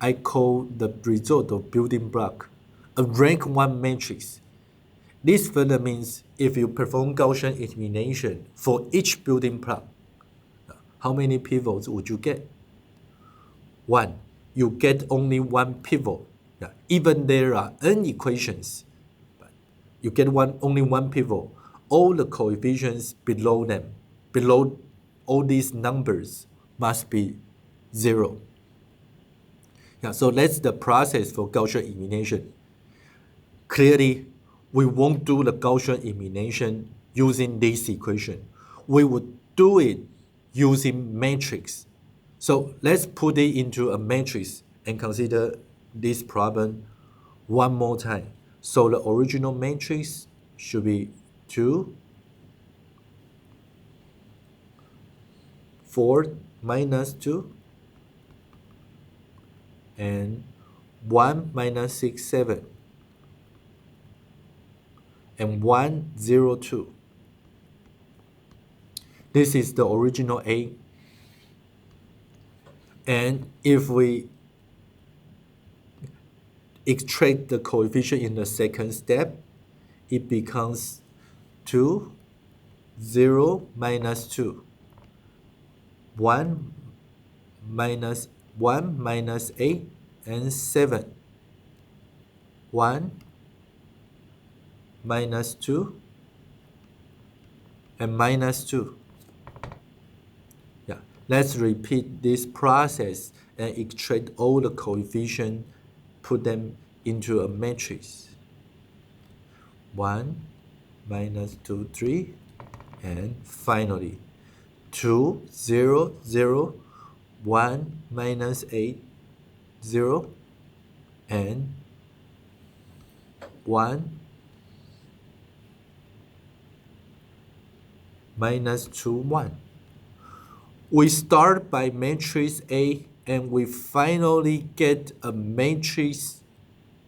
I call the result of building block a rank 1 matrix. This further means if you perform Gaussian elimination for each building block, how many pivots would you get? 1. You get only 1 pivot. Even there are n equations, but you get only 1 pivot. All the coefficients below them, below all these numbers, must be 0. So that's the process for Gaussian elimination. Clearly, we won't do the Gaussian elimination using this equation. We would do it using matrix. So let's put it into a matrix and consider this problem one more time. So the original matrix should be 2, 4 minus 2, and 1 minus 6, 7, and 1, 0, 2. This is the original A. And if we extract the coefficient in the second step, it becomes 2, 0, minus 2, 1 minus 8, and 7, 1 minus 2, and minus 2. Let's repeat this process and extract all the coefficients, put them into a matrix. 1 minus 2, 3, and finally 2, 0, 0, 1 minus 8, 0, and 1 minus 2, 1. We start by matrix A and we finally get a matrix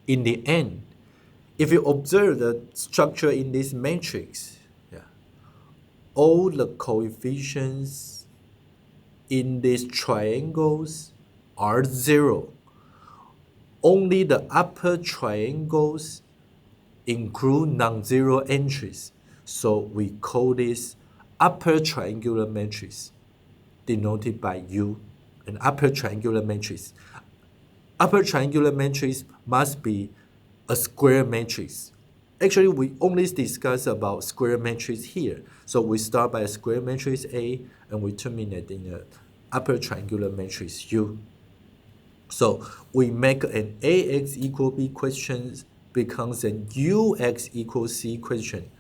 in the end. If you observe the structure in this matrix, all the coefficients in these triangles are 0. Only the upper triangles include non-zero entries. So we call this upper triangular matrix, denoted by U, an upper triangular matrix. Upper triangular matrix must be a square matrix. Actually, we only discuss about square matrix here. So we start by a square matrix A and we terminate in an upper triangular matrix U. So we make an AX equal B question becomes an UX equals C question.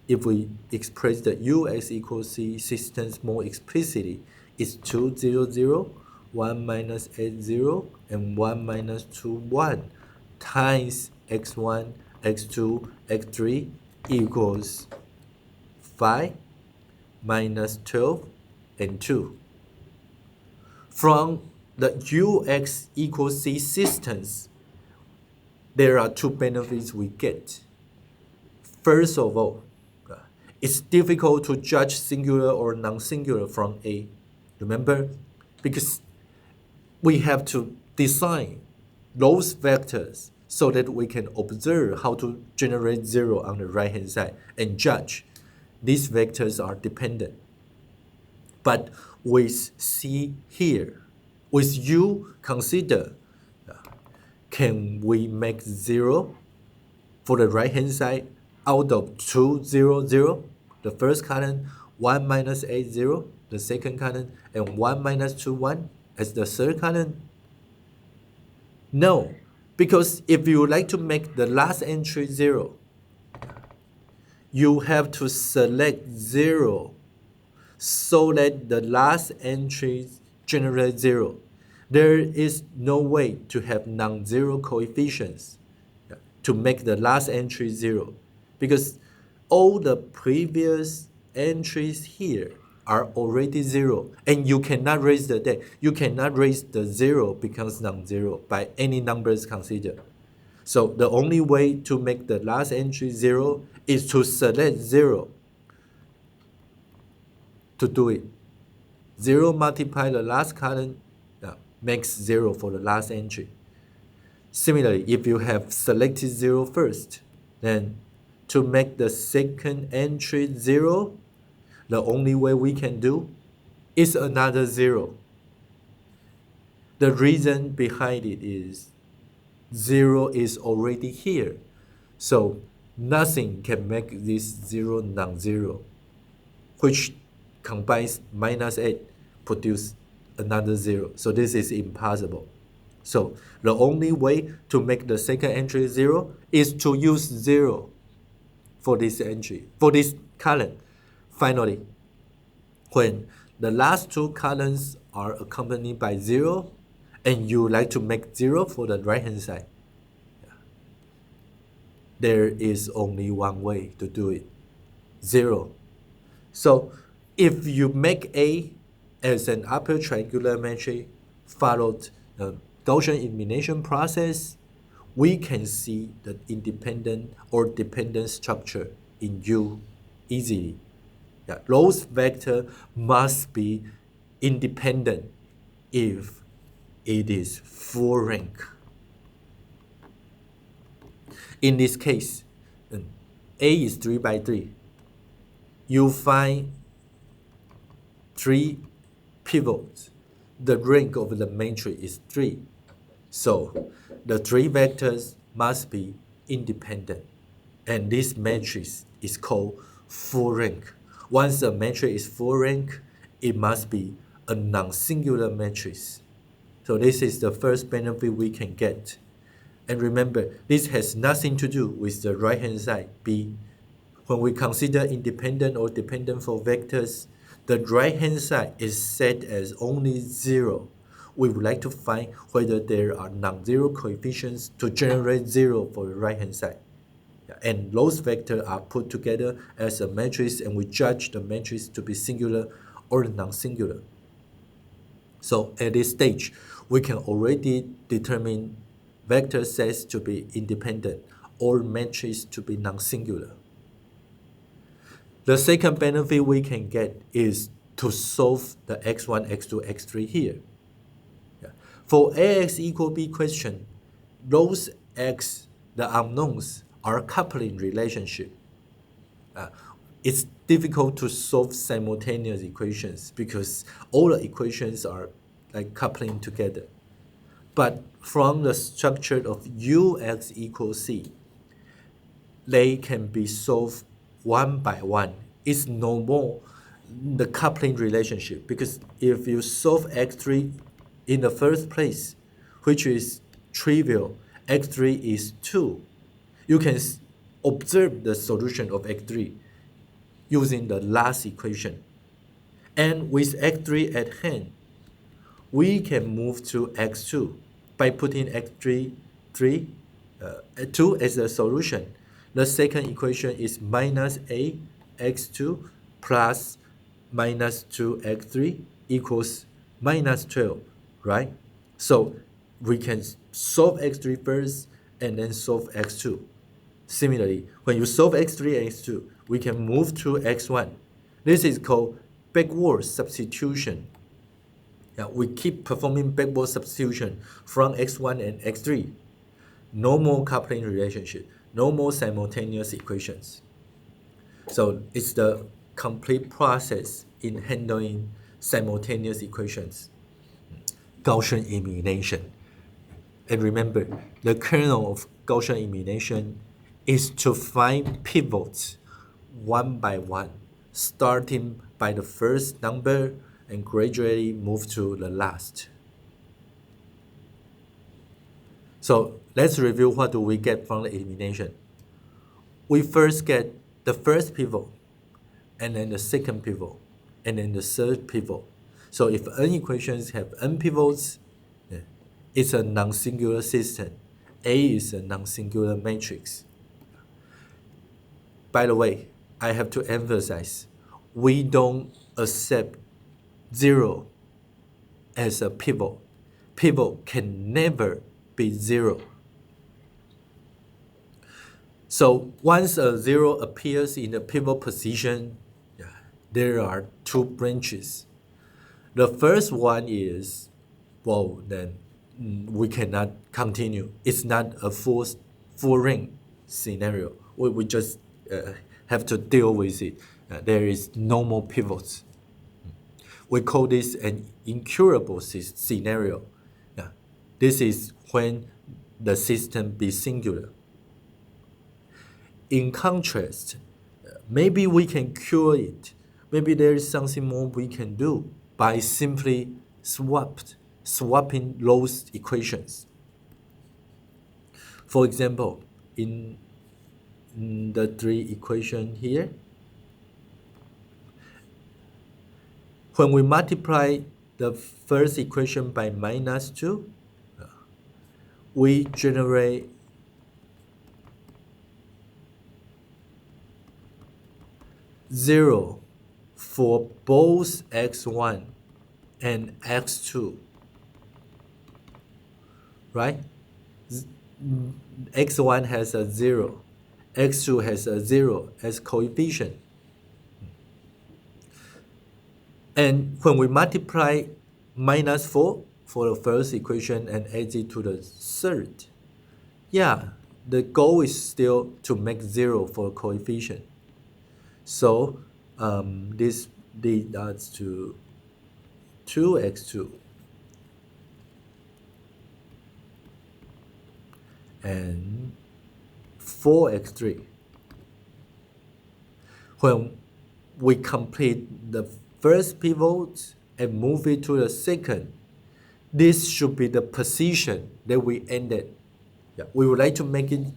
If we express the UX equals C systems more explicitly, it's 2, 0, 0, 1 minus 8, 0, and 1 minus 2, 1 times x1, x2, x3 equals 5 minus 12 and 2. From the UX equals C systems, there are 2 benefits we get. First of all, it's difficult to judge singular or non-singular from A. Remember? Because we have to design those vectors so that we can observe how to generate 0 on the right hand side and judge these vectors are dependent. But with C here, with U consider, can we make 0 for the right hand side out of 2, 0, 0? The first column, 1 minus 8, 0, the second column, and 1 minus 2, 1 as the third column? No, because if you would like to make the last entry 0, you have to select 0 so that the last entry generate 0. There is no way to have non-zero coefficients to make the last entry 0, because all the previous entries here are already 0, and you cannot raise the deck. You cannot raise the 0 becomes non-zero by any numbers considered. So the only way to make the last entry 0 is to select 0 to do it. 0 multiply the last column makes 0 for the last entry. Similarly, if you have selected 0 first, then to make the second entry 0, the only way we can do is another 0. The reason behind it is 0 is already here, so nothing can make this 0 non-zero, which combines minus 8 produce another 0. So this is impossible. So the only way to make the second entry 0 is to use 0 for this entry, for this column. Finally, when the last two columns are accompanied by 0, and you like to make 0 for the right hand side, there is only one way to do it, 0. So if you make A as an upper triangular matrix followed the Gaussian elimination process, we can see the independent or dependent structure in U easily. Those vectors must be independent if it is full rank. In this case, A is 3 by 3. You find 3 pivots. The rank of the matrix is 3. So the 3 vectors must be independent. And this matrix is called full rank. Once a matrix is full rank, it must be a non-singular matrix. So this is the first benefit we can get. And remember, this has nothing to do with the right-hand side, B. When we consider independent or dependent for vectors, the right-hand side is set as only 0. We would like to find whether there are non-zero coefficients to generate 0 for the right-hand side. And those vectors are put together as a matrix, and we judge the matrix to be singular or non-singular. So at this stage, we can already determine vector sets to be independent or matrix to be non-singular. The second benefit we can get is to solve the x1, x2, x3 here. For Ax equal B question, those x, the unknowns, are coupling relationship. It's difficult to solve simultaneous equations because all the equations are like coupling together. But from the structure of Ux equals C, they can be solved one by one. It's no more the coupling relationship, because if you solve x3 in the first place, which is trivial, x3 is 2, you can observe the solution of x3 using the last equation. And with x3 at hand, we can move to x2 by putting x3, 2 as a solution. The second equation is minus a x2 plus minus 2x3 equals minus 12, right? So we can solve x3 first and then solve x2. Similarly, when you solve x3 and x2, we can move to x1. This is called backward substitution. We keep performing backward substitution from x1 and x3. no more coupling relationship, no more simultaneous equations. So it's the complete process in handling simultaneous equations, Gaussian elimination. And remember, the kernel of Gaussian elimination is to find pivots one by one, starting by the first number and gradually move to the last. So let's review what do we get from the elimination. We first get the first pivot, and then the second pivot, and then the third pivot. So if n equations have n pivots, it's a non-singular system. A is a non-singular matrix. By the way, I have to emphasize, we don't accept 0 as a pivot. Pivot can never be 0. So once a 0 appears in the pivot position, there are two branches. The first one is, well, then we cannot continue. It's not a full ring scenario. We just have to deal with it. There is no more pivots. We call this an incurable scenario. This is when the system be singular. In contrast, maybe we can cure it. Maybe there is something more we can do by simply swapping those equations. For example, in the 3 equation here, when we multiply the first equation by -2, we generate zero for both x1 and x2, right? X1 has a 0, x2 has a 0 as coefficient. And when we multiply -4 for the first equation and add it to the third, the goal is still to make 0 for coefficient. So this leads us to 2x2 and 4x3. When we complete the first pivot and move it to the second, this should be the position that we ended. We would like to make it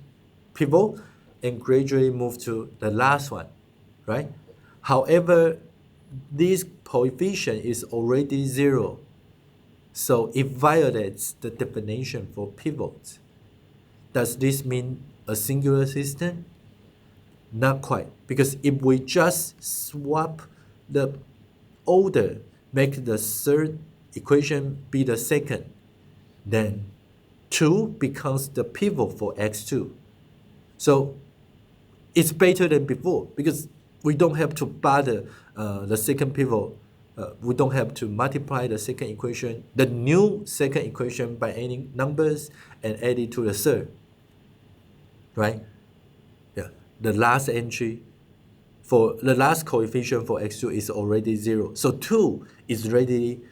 pivot and gradually move to the last one, right? However, this coefficient is already 0, so it violates the definition for pivots. Does this mean a singular system? Not quite, because if we just swap the order, make the third equation be the second, then 2 becomes the pivot for x2. So it's better than before, because we don't have to bother the second pivot. We don't have to multiply the second equation, the new second equation, by adding numbers and add it to the third, right? The last entry for the last coefficient for x2 is already 0. So 2 is already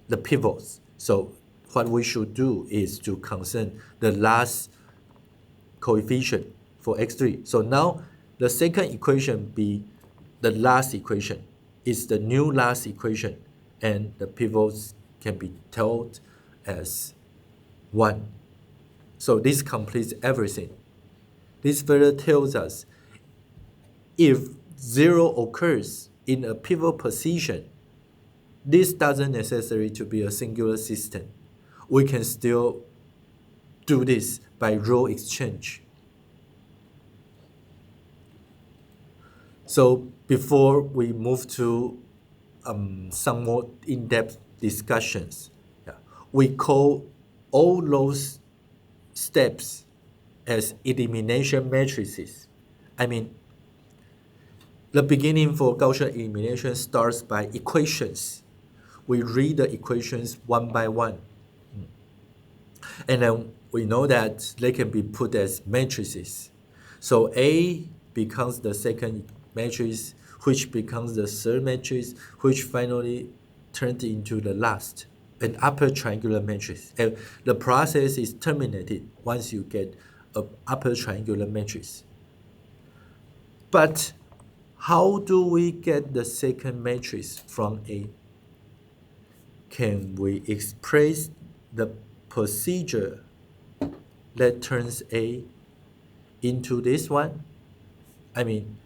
the pivots. So what we should do is to concern the last coefficient for x3. So now the second equation be the last equation. It's the new last equation, and the pivots can be told as 1. So this completes everything. This further tells us if 0 occurs in a pivot position, this doesn't necessarily to be a singular system. We can still do this by row exchange. So before we move to some more in-depth discussions, we call all those steps as elimination matrices. I mean, the beginning for Gaussian elimination starts by equations. We read the equations one by one. And then we know that they can be put as matrices. So A becomes the second matrix, which becomes the third matrix, which finally turns into the last, an upper triangular matrix. And the process is terminated once you get an upper triangular matrix. But how do we get the second matrix from A? Can we express the procedure that turns A into this one? I mean,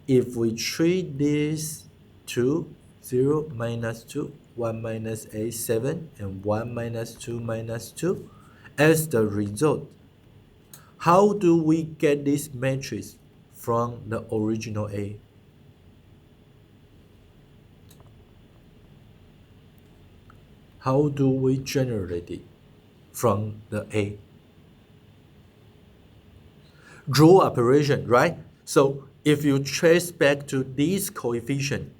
if we treat this 2, 0, minus 2, 1 minus A, 7, and 1 minus 2 minus 2 as the result, how do we get this matrix from the original A? How do we generate it from the A? Row operation, right? So if you trace back to these coefficient,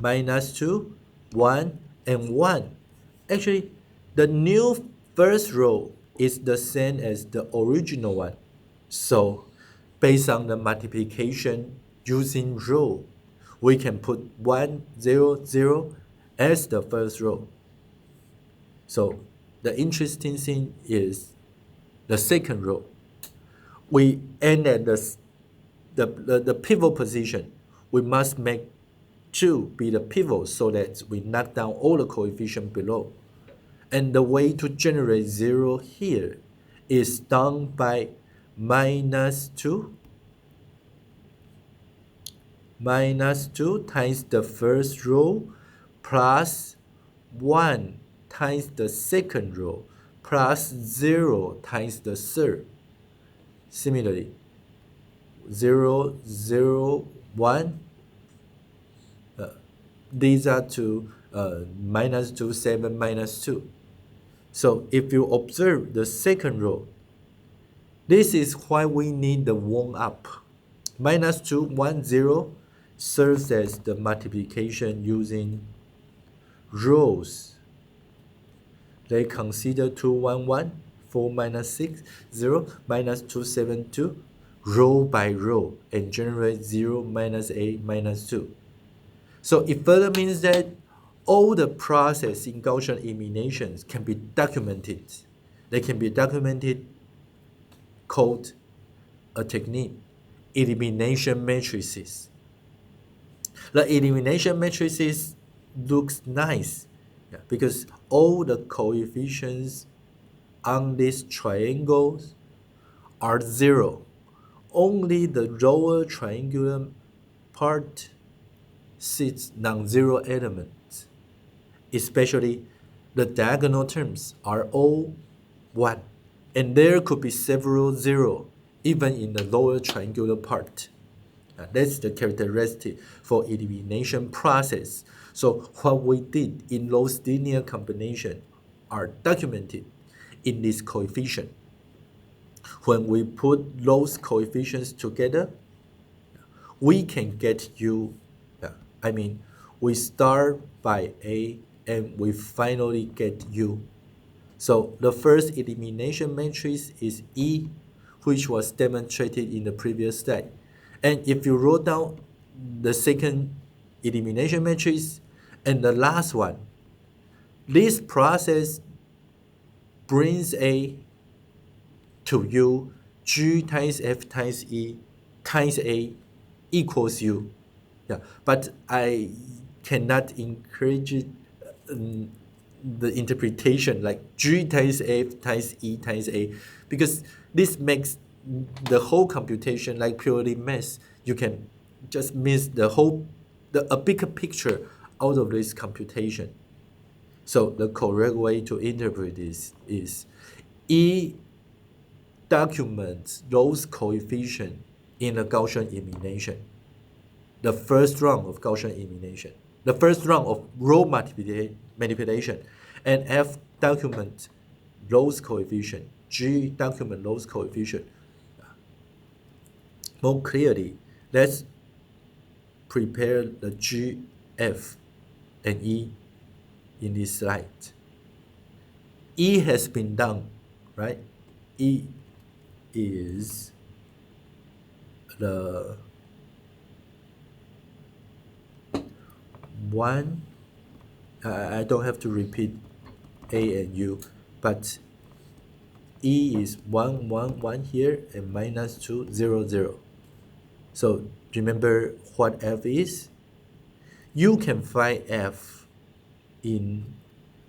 minus 2, 1, and 1, actually the new first row is the same as the original one. So based on the multiplication using row, we can put 1, 0, 0 as the first row. So the interesting thing is the second row. We end at the pivot position. We must make 2 be the pivot so that we knock down all the coefficients below. And the way to generate 0 here is done by minus 2 times the first row plus 1 times the second row plus 0 times the third. Similarly, 0, 0, 1, these are minus 2, 7, minus 2. So if you observe the second row, this is why we need the warm up. Minus 2, 1, 0 serves as the multiplication using rows. They consider 2, 1, 1, 4 minus 6, 0, minus 2, 7, 2, row by row, and generate 0, minus 8, minus 2. So it further means that all the process in Gaussian eliminations can be documented. They can be documented, called a technique, elimination matrices. The elimination matrices looks nice because all the coefficients on these triangles are 0. Only the lower triangular part sits non-zero elements, especially the diagonal terms are all 1, and there could be several 0 even in the lower triangular part. That's the characteristic for elimination process. So what we did in those linear combination are documented in this coefficient. When we put those coefficients together, we can get U. We start by A and we finally get U. So the first elimination matrix is E, which was demonstrated in the previous slide. And if you wrote down the second elimination matrix and the last one, this process brings A to U, G times F times E times A equals U. But I cannot encourage the interpretation like G times F times E times A, because this makes the whole computation like purely math. You can just miss a bigger picture out of this computation. So the correct way to interpret this is E documents those coefficients in a Gaussian elimination, the first round of Gaussian elimination, the first round of row manipulation, and F document those coefficients, G document those coefficients. More clearly, let's prepare the G, F, and E in this slide. E has been done, right? E is the 1, I don't have to repeat A and U, but E is 1, 1, 1 here, and minus 2, 0, 0. So remember what F is? You can find F in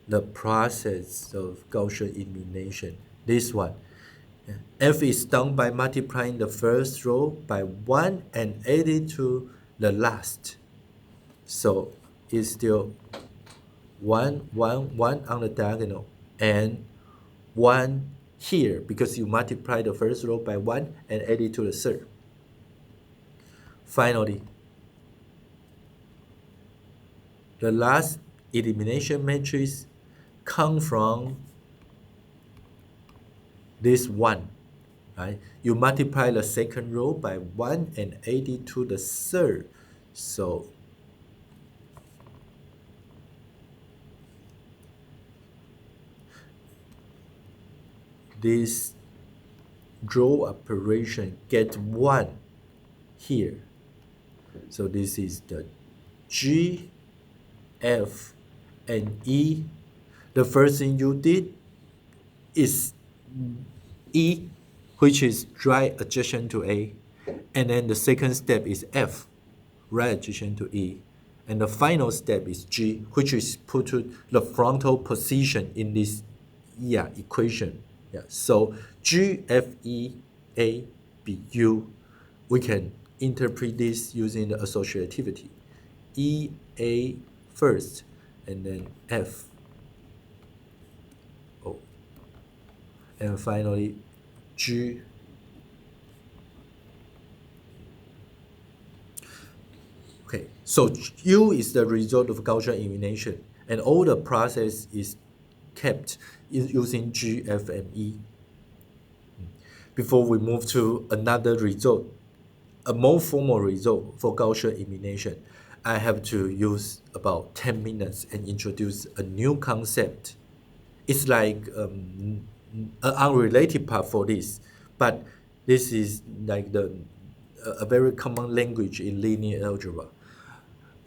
the process of Gaussian elimination. This one. F is done by multiplying the first row by 1 and adding to the last. So it's still 1, 1, 1 on the diagonal, and 1 here because you multiply the first row by 1 and add it to the third. Finally, the last elimination matrix comes from this 1. Right? You multiply the second row by 1 and add it to the third. So this row operation get 1 here. So this is the G, F, and E. The first thing you did is E, which is right adjacent to A. And then the second step is F, right adjacent to E. And the final step is G, which is put to the frontal position in this equation. So G, F, E, A, B, U. We can interpret this using the associativity. E, A first, and then F. Oh. And finally, G. Okay, so U is the result of Gaussian elimination, and all the process is kept using G, F, and E. Before we move to another result, a more formal result for Gaussian elimination, I have to use about 10 minutes and introduce a new concept. It's like an unrelated part for this, but this is like a very common language in linear algebra.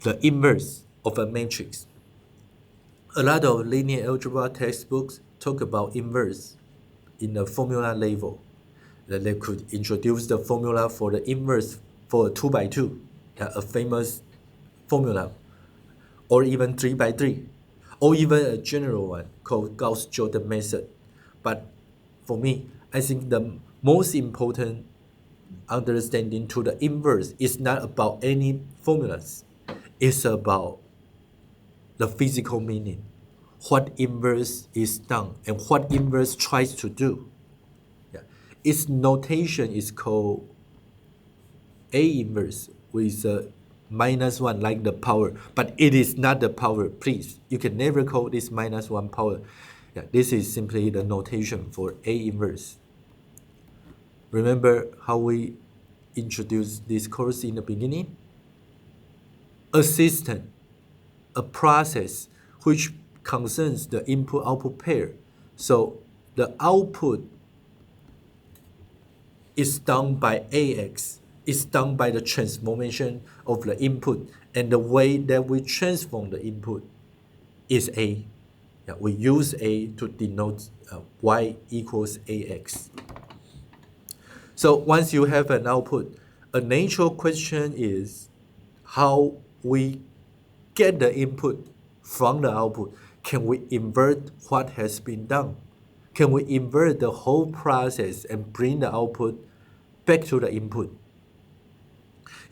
The inverse of a matrix. A lot of linear algebra textbooks talk about inverse in the formula level. That they could introduce the formula for the inverse for a 2 by 2, a famous formula, or even 3 by 3, or even a general one called Gauss-Jordan method. But for me, I think the most important understanding to the inverse is not about any formulas. It's about the physical meaning, what inverse is done and what inverse tries to do. Its notation is called A inverse with a -1 like the power, but it is not the power, please. You can never call this -1 power. This is simply the notation for A inverse. Remember how we introduced this course in the beginning? A system, a process which concerns the input-output pair. So the output is done by AX. It's done by the transformation of the input, and the way that we transform the input is A. We use A to denote Y equals AX. So once you have an output, a natural question is how we get the input from the output. Can we invert what has been done? Can we invert the whole process and bring the output back to the input?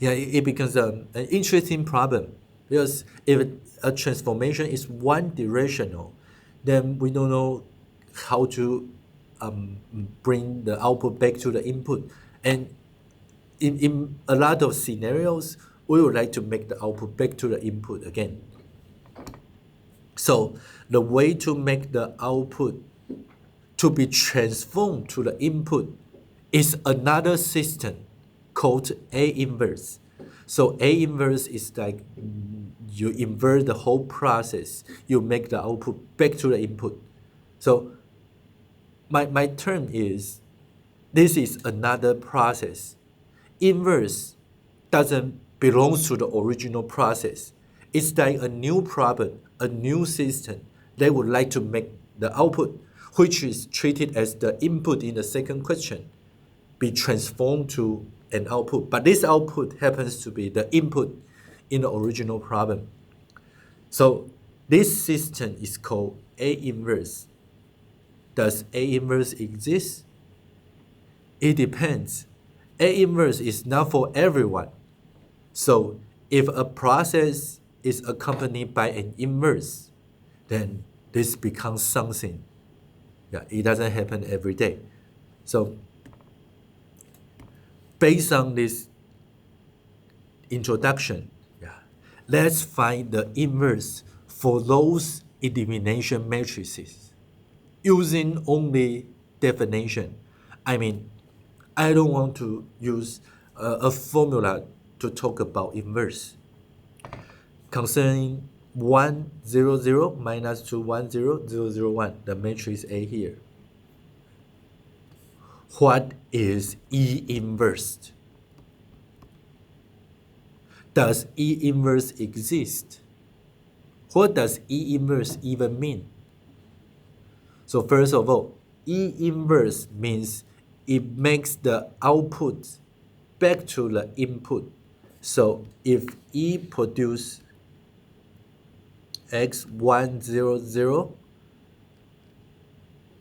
It becomes an interesting problem, because if a transformation is one directional, then we don't know how to bring the output back to the input. And in a lot of scenarios, we would like to make the output back to the input again. So the way to make the output to be transformed to the input is another system called A inverse. So A inverse is like you invert the whole process, you make the output back to the input. So my term is, this is another process. Inverse doesn't belong to the original process. It's like a new problem, a new system. They would like to make the output, which is treated as the input in the second question, be transformed to an output. But this output happens to be the input in the original problem. So this system is called A inverse. Does A inverse exist? It depends. A inverse is not for everyone. So if a process is accompanied by an inverse, then this becomes something. Yeah, it doesn't happen every day. So based on this introduction, let's find the inverse for those elimination matrices using only definition. I mean, I don't want to use a formula to talk about inverse. Concerning 1, 0, 0 minus 2, 1, 0, 0, 0, 1, the matrix A here. What is E inverse? Does E inverse exist? What does E inverse even mean? So first of all, E inverse means it makes the output back to the input. So if E produce x1, 0, 0,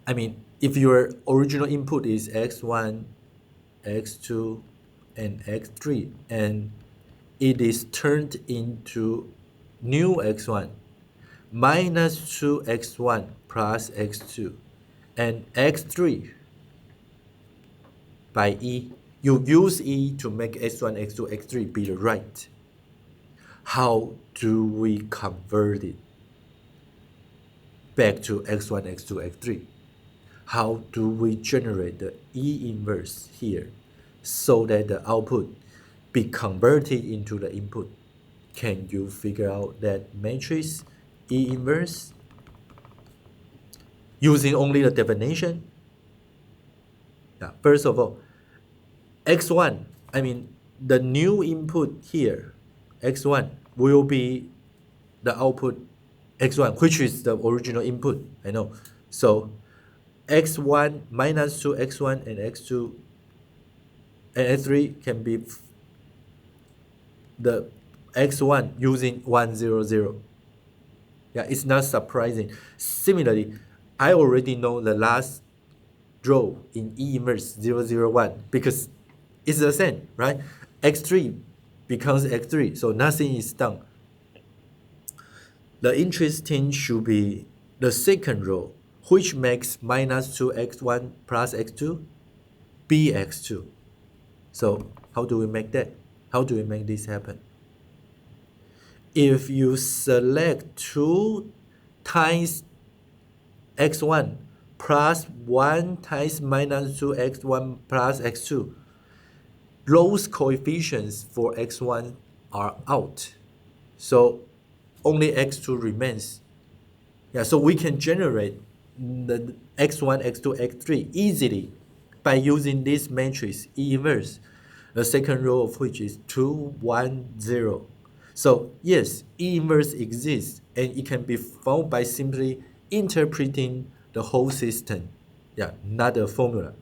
I mean, if your original input is x1, x2, and x3, and it is turned into new x1 minus 2x1 plus x2 and x3 by E. You use E to make x1, x2, x3 be the right. How do we convert it back to x1, x2, x3? How do we generate the E inverse here so that the output be converted into the input? Can you figure out that matrix E inverse using only the definition? First of all, x1, I mean the new input here, x1 will be the output x1, which is the original input, I know. So x1 minus 2x1 and x2 and x3 can be the x1 using 1, 0, 0. Yeah, it's not surprising. Similarly, I already know the last row in E inverse 0, 0, 1 because it's the same, right? x3 becomes x3, so nothing is done. The interesting should be the second row, which makes minus 2x1 plus x2 be x2. So how do we make that? How do we make this happen? If you select 2 times x1 plus 1 times minus 2x1 plus x2, those coefficients for x1 are out. So only x2 remains. Yeah, so we can generate the x1, x2, x3 easily by using this matrix E inverse, the second row of which is 2, 1, 0. So yes, E inverse exists and it can be found by simply interpreting the whole system. Yeah, not a formula.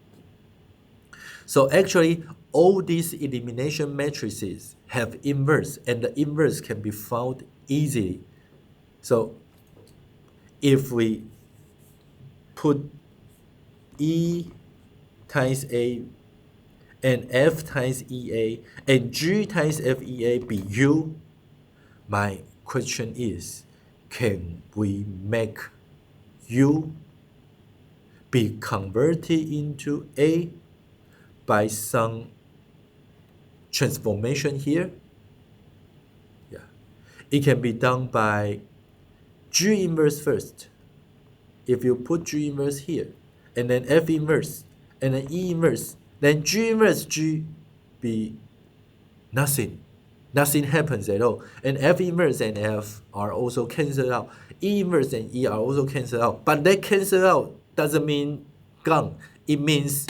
So actually, all these elimination matrices have inverse, and the inverse can be found easily. So if we put E times A and F times EA and G times FEA be U, my question is, can we make U be converted into A by some transformation here? Yeah, it can be done by G inverse first. If you put G inverse here, and then F inverse, and then E inverse, then G inverse G be nothing. Nothing happens at all. And F inverse and F are also cancelled out. E inverse and E are also cancelled out. But that cancel out doesn't mean gang, it means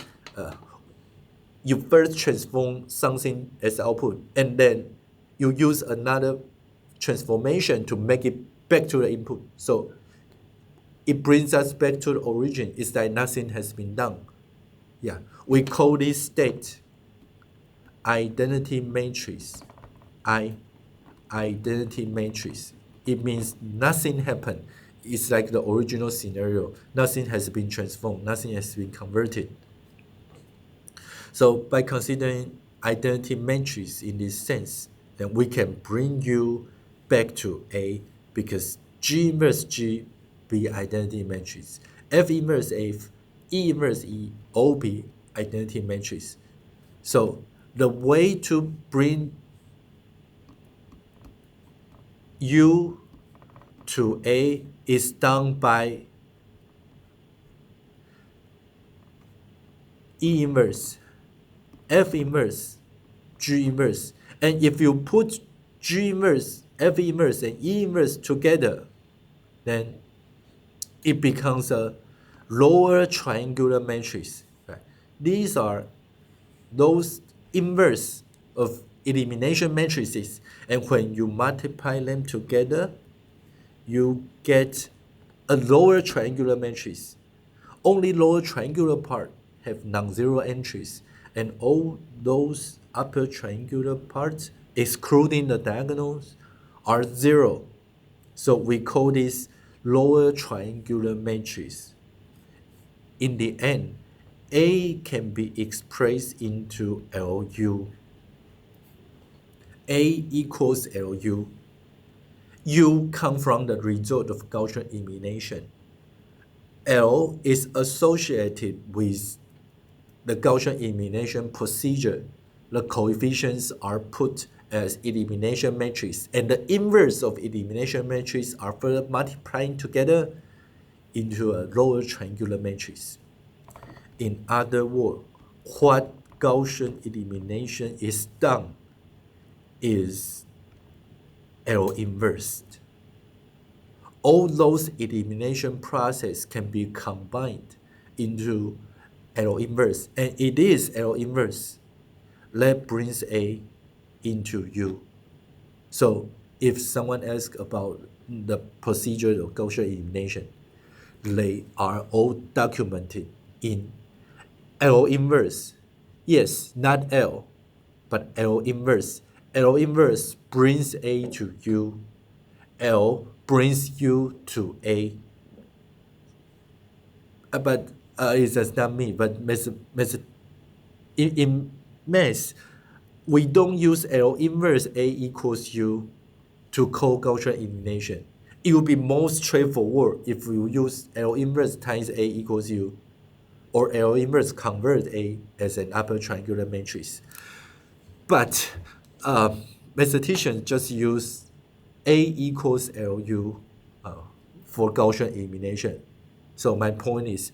you first transform something as output, and then you use another transformation to make it back to the input. So it brings us back to the origin. It's like nothing has been done. Yeah, we call this state identity matrix. Identity matrix. It means nothing happened. It's like the original scenario. Nothing has been transformed. Nothing has been converted. So by considering identity matrix in this sense, then we can bring you back to A, because G inverse G be identity matrix. F inverse F, E inverse E, all be identity matrix. So the way to bring U to A is done by E inverse, F inverse, G inverse. And if you put G inverse, F inverse, and E inverse together, then it becomes a lower triangular matrix. Right? These are those inverse of elimination matrices, and when you multiply them together, you get a lower triangular matrix. Only lower triangular part have non-zero entries, and all those upper triangular parts, excluding the diagonals, are zero. So we call this lower triangular matrix. In the end, A can be expressed into LU. A equals LU. U comes from the result of Gaussian elimination. L is associated with the Gaussian elimination procedure. The coefficients are put as elimination matrix, and the inverse of elimination matrix are further multiplying together into a lower triangular matrix. In other words, what Gaussian elimination is done is L inverse. All those elimination processes can be combined into L inverse, and it is L inverse that brings A into U. So if someone asks about the procedure of Gaussian elimination, they are all documented in L inverse. Yes, not L, but L inverse. L inverse brings A to U. L brings U to A. But it's just not me, but in math, we don't use L inverse A equals U to call Gaussian elimination. It would be more straightforward if we use L inverse times A equals U, or L inverse convert A as an upper triangular matrix. But mathematicians just use A equals LU for Gaussian elimination. So my point is,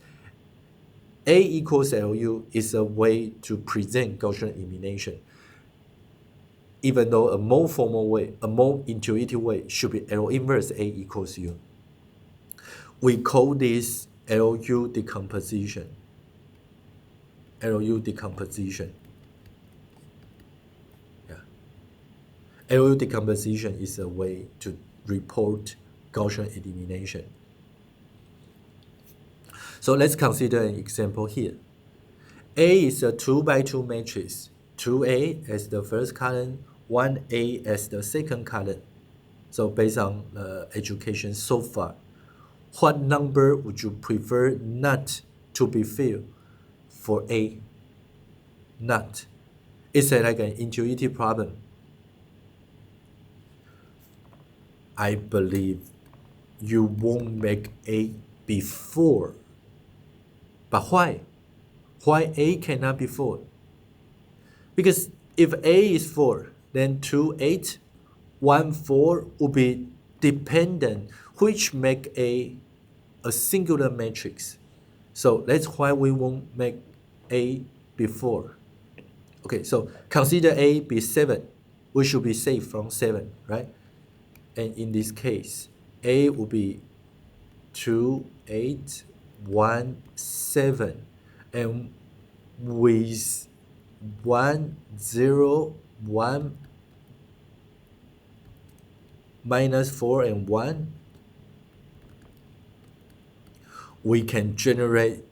A equals LU is a way to present Gaussian elimination, even though a more formal way, a more intuitive way should be L inverse A equals U. We call this LU decomposition. LU decomposition. LU decomposition is a way to report Gaussian elimination. So let's consider an example here. A is a 2 by 2 matrix, 2A as the first column, 1A as the second column. So based on the education so far, what number would you prefer not to be filled for A? Not. It's like an intuitive problem. I believe you won't make A before. But why? Why A cannot be 4? Because if A is 4, then 2, 8, 1, 4 will be dependent, which make A singular matrix. So that's why we won't make A before. Okay, so consider A be 7. We should be safe from 7, right? And in this case, A will be 2, 8, 1, 7. and with 1, 0, 1, minus 4 and 1, we can generate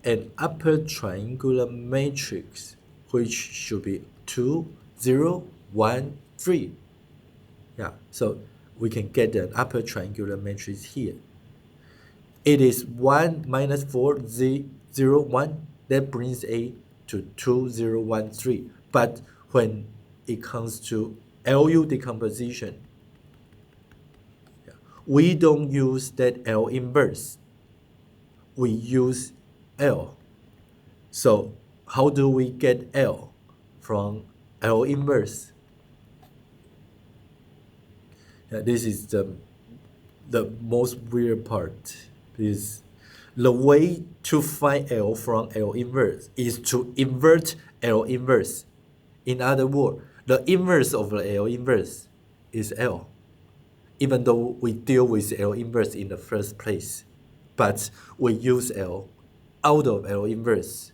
an upper triangular matrix which should be 2, 0, 1, 3. Yeah, so we can get an upper triangular matrix here. It is 1 minus 4, 0, 1. That brings A to 2, 0, 1, 3. But when it comes to LU decomposition, we don't use that L inverse. We use L. So how do we get L from L inverse? This is the most weird part. Is the way to find L from L inverse is to invert L inverse. In other words, the inverse of the L inverse is L, even though we deal with L inverse in the first place. But we use L out of L inverse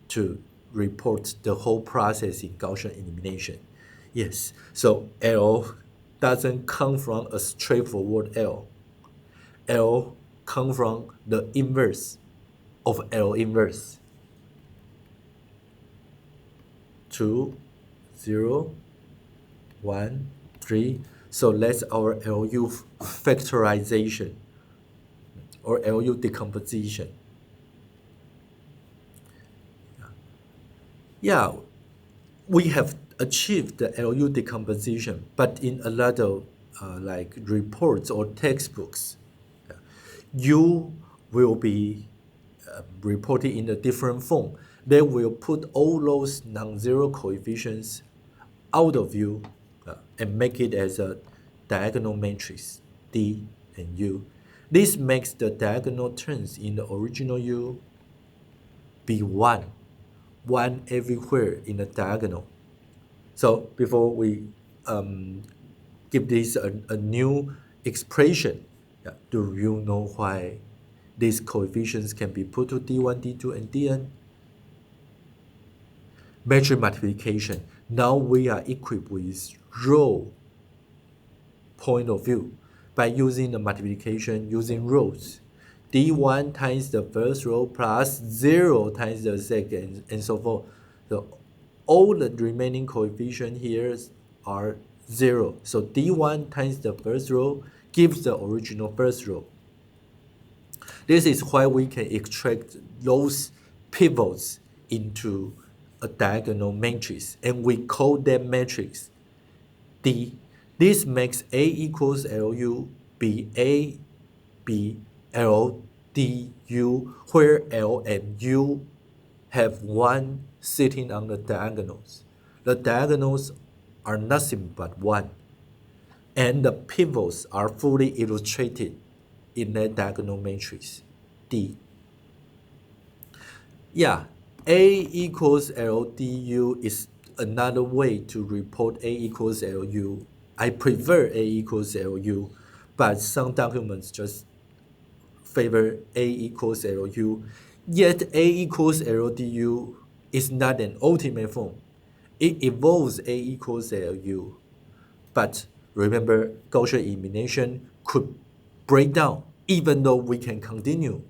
to report the whole process in Gaussian elimination. Yes, so L doesn't come from a straightforward L. L comes from the inverse of L inverse. 2, 0, 1, 3. So that's our LU factorization or LU decomposition. Yeah, we have achieved the LU decomposition, but in a lot of like reports or textbooks, U will be reported in a different form. They will put all those non-zero coefficients out of U and make it as a diagonal matrix, D and U. This makes the diagonal terms in the original U be 1 everywhere in the diagonal. So before we give this a new expression, do you know why these coefficients can be put to D1, D2, and Dn? Metric multiplication. Now we are equipped with row point of view by using the multiplication using rows. D1 times the first row plus 0 times the second, and so forth. So all the remaining coefficients here are 0. So D1 times the first row gives the original first row. This is why we can extract those pivots into a diagonal matrix, and we call that matrix D. This makes A equals LU be A be L DU, where L and U have 1 sitting on the diagonals. The diagonals are nothing but 1, and the pivots are fully illustrated in that diagonal matrix D. Yeah, A equals LDU is another way to report A equals LU. I prefer A equals LU, but some documents just favor A equals LU. Yet A equals LDU is not an ultimate form. It involves A equals LU. But remember, Gaussian elimination could break down even though we can continue.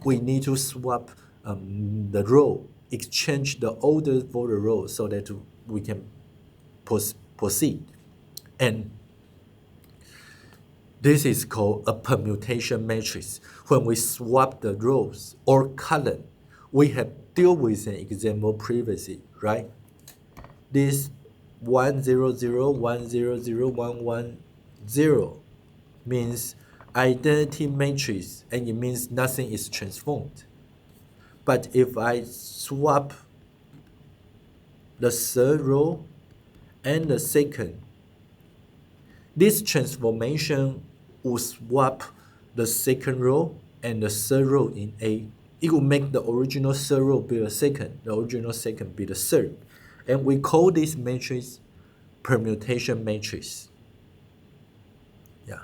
We need to swap the row, exchange the order for the row so that we can proceed. And this is called a permutation matrix. When we swap the rows or column, we have dealt with an example previously, right? This 1 0 0 1 0 0 1 1 0 means identity matrix, and it means nothing is transformed. But if I swap the third row and the second, this transformation will swap the second row and the third row in A. It will make the original third row be the second, the original second be the third. And we call this matrix permutation matrix. Yeah.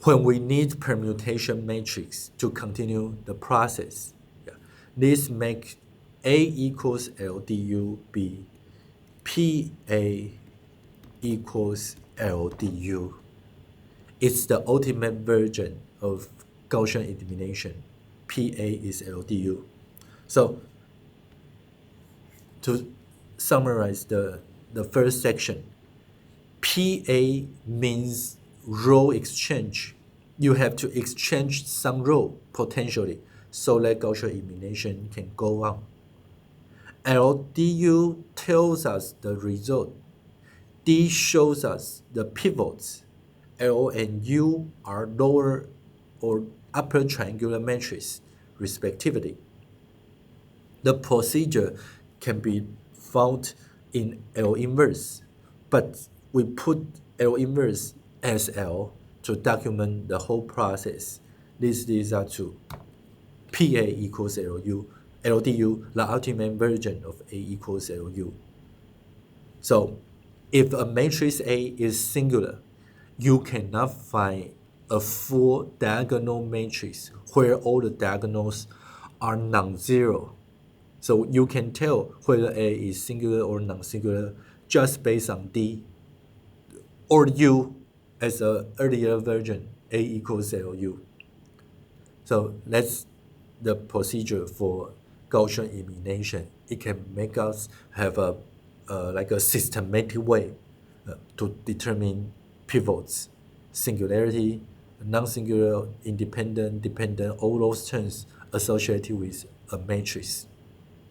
When we need permutation matrix to continue the process, This makes A equals L du be PA equals L du. It's the ultimate version of Gaussian elimination. PA is L du. So to summarize the first section, PA means row exchange. You have to exchange some row potentially so that Gaussian elimination can go on. LDU tells us the result. D shows us the pivots. L and U are lower or upper triangular matrices, respectively. The procedure can be found in L inverse, but we put L inverse as L to document the whole process. This leads us to PA equals LU, LDU, the ultimate version of A equals LU. So if a matrix A is singular, you cannot find a full diagonal matrix where all the diagonals are non-zero. So you can tell whether A is singular or non-singular just based on D or U as an earlier version, A equals LU. So that's the procedure for Gaussian elimination. It can make us have a like a systematic way to determine pivots, singularity, non-singular, independent, dependent, all those terms associated with a matrix.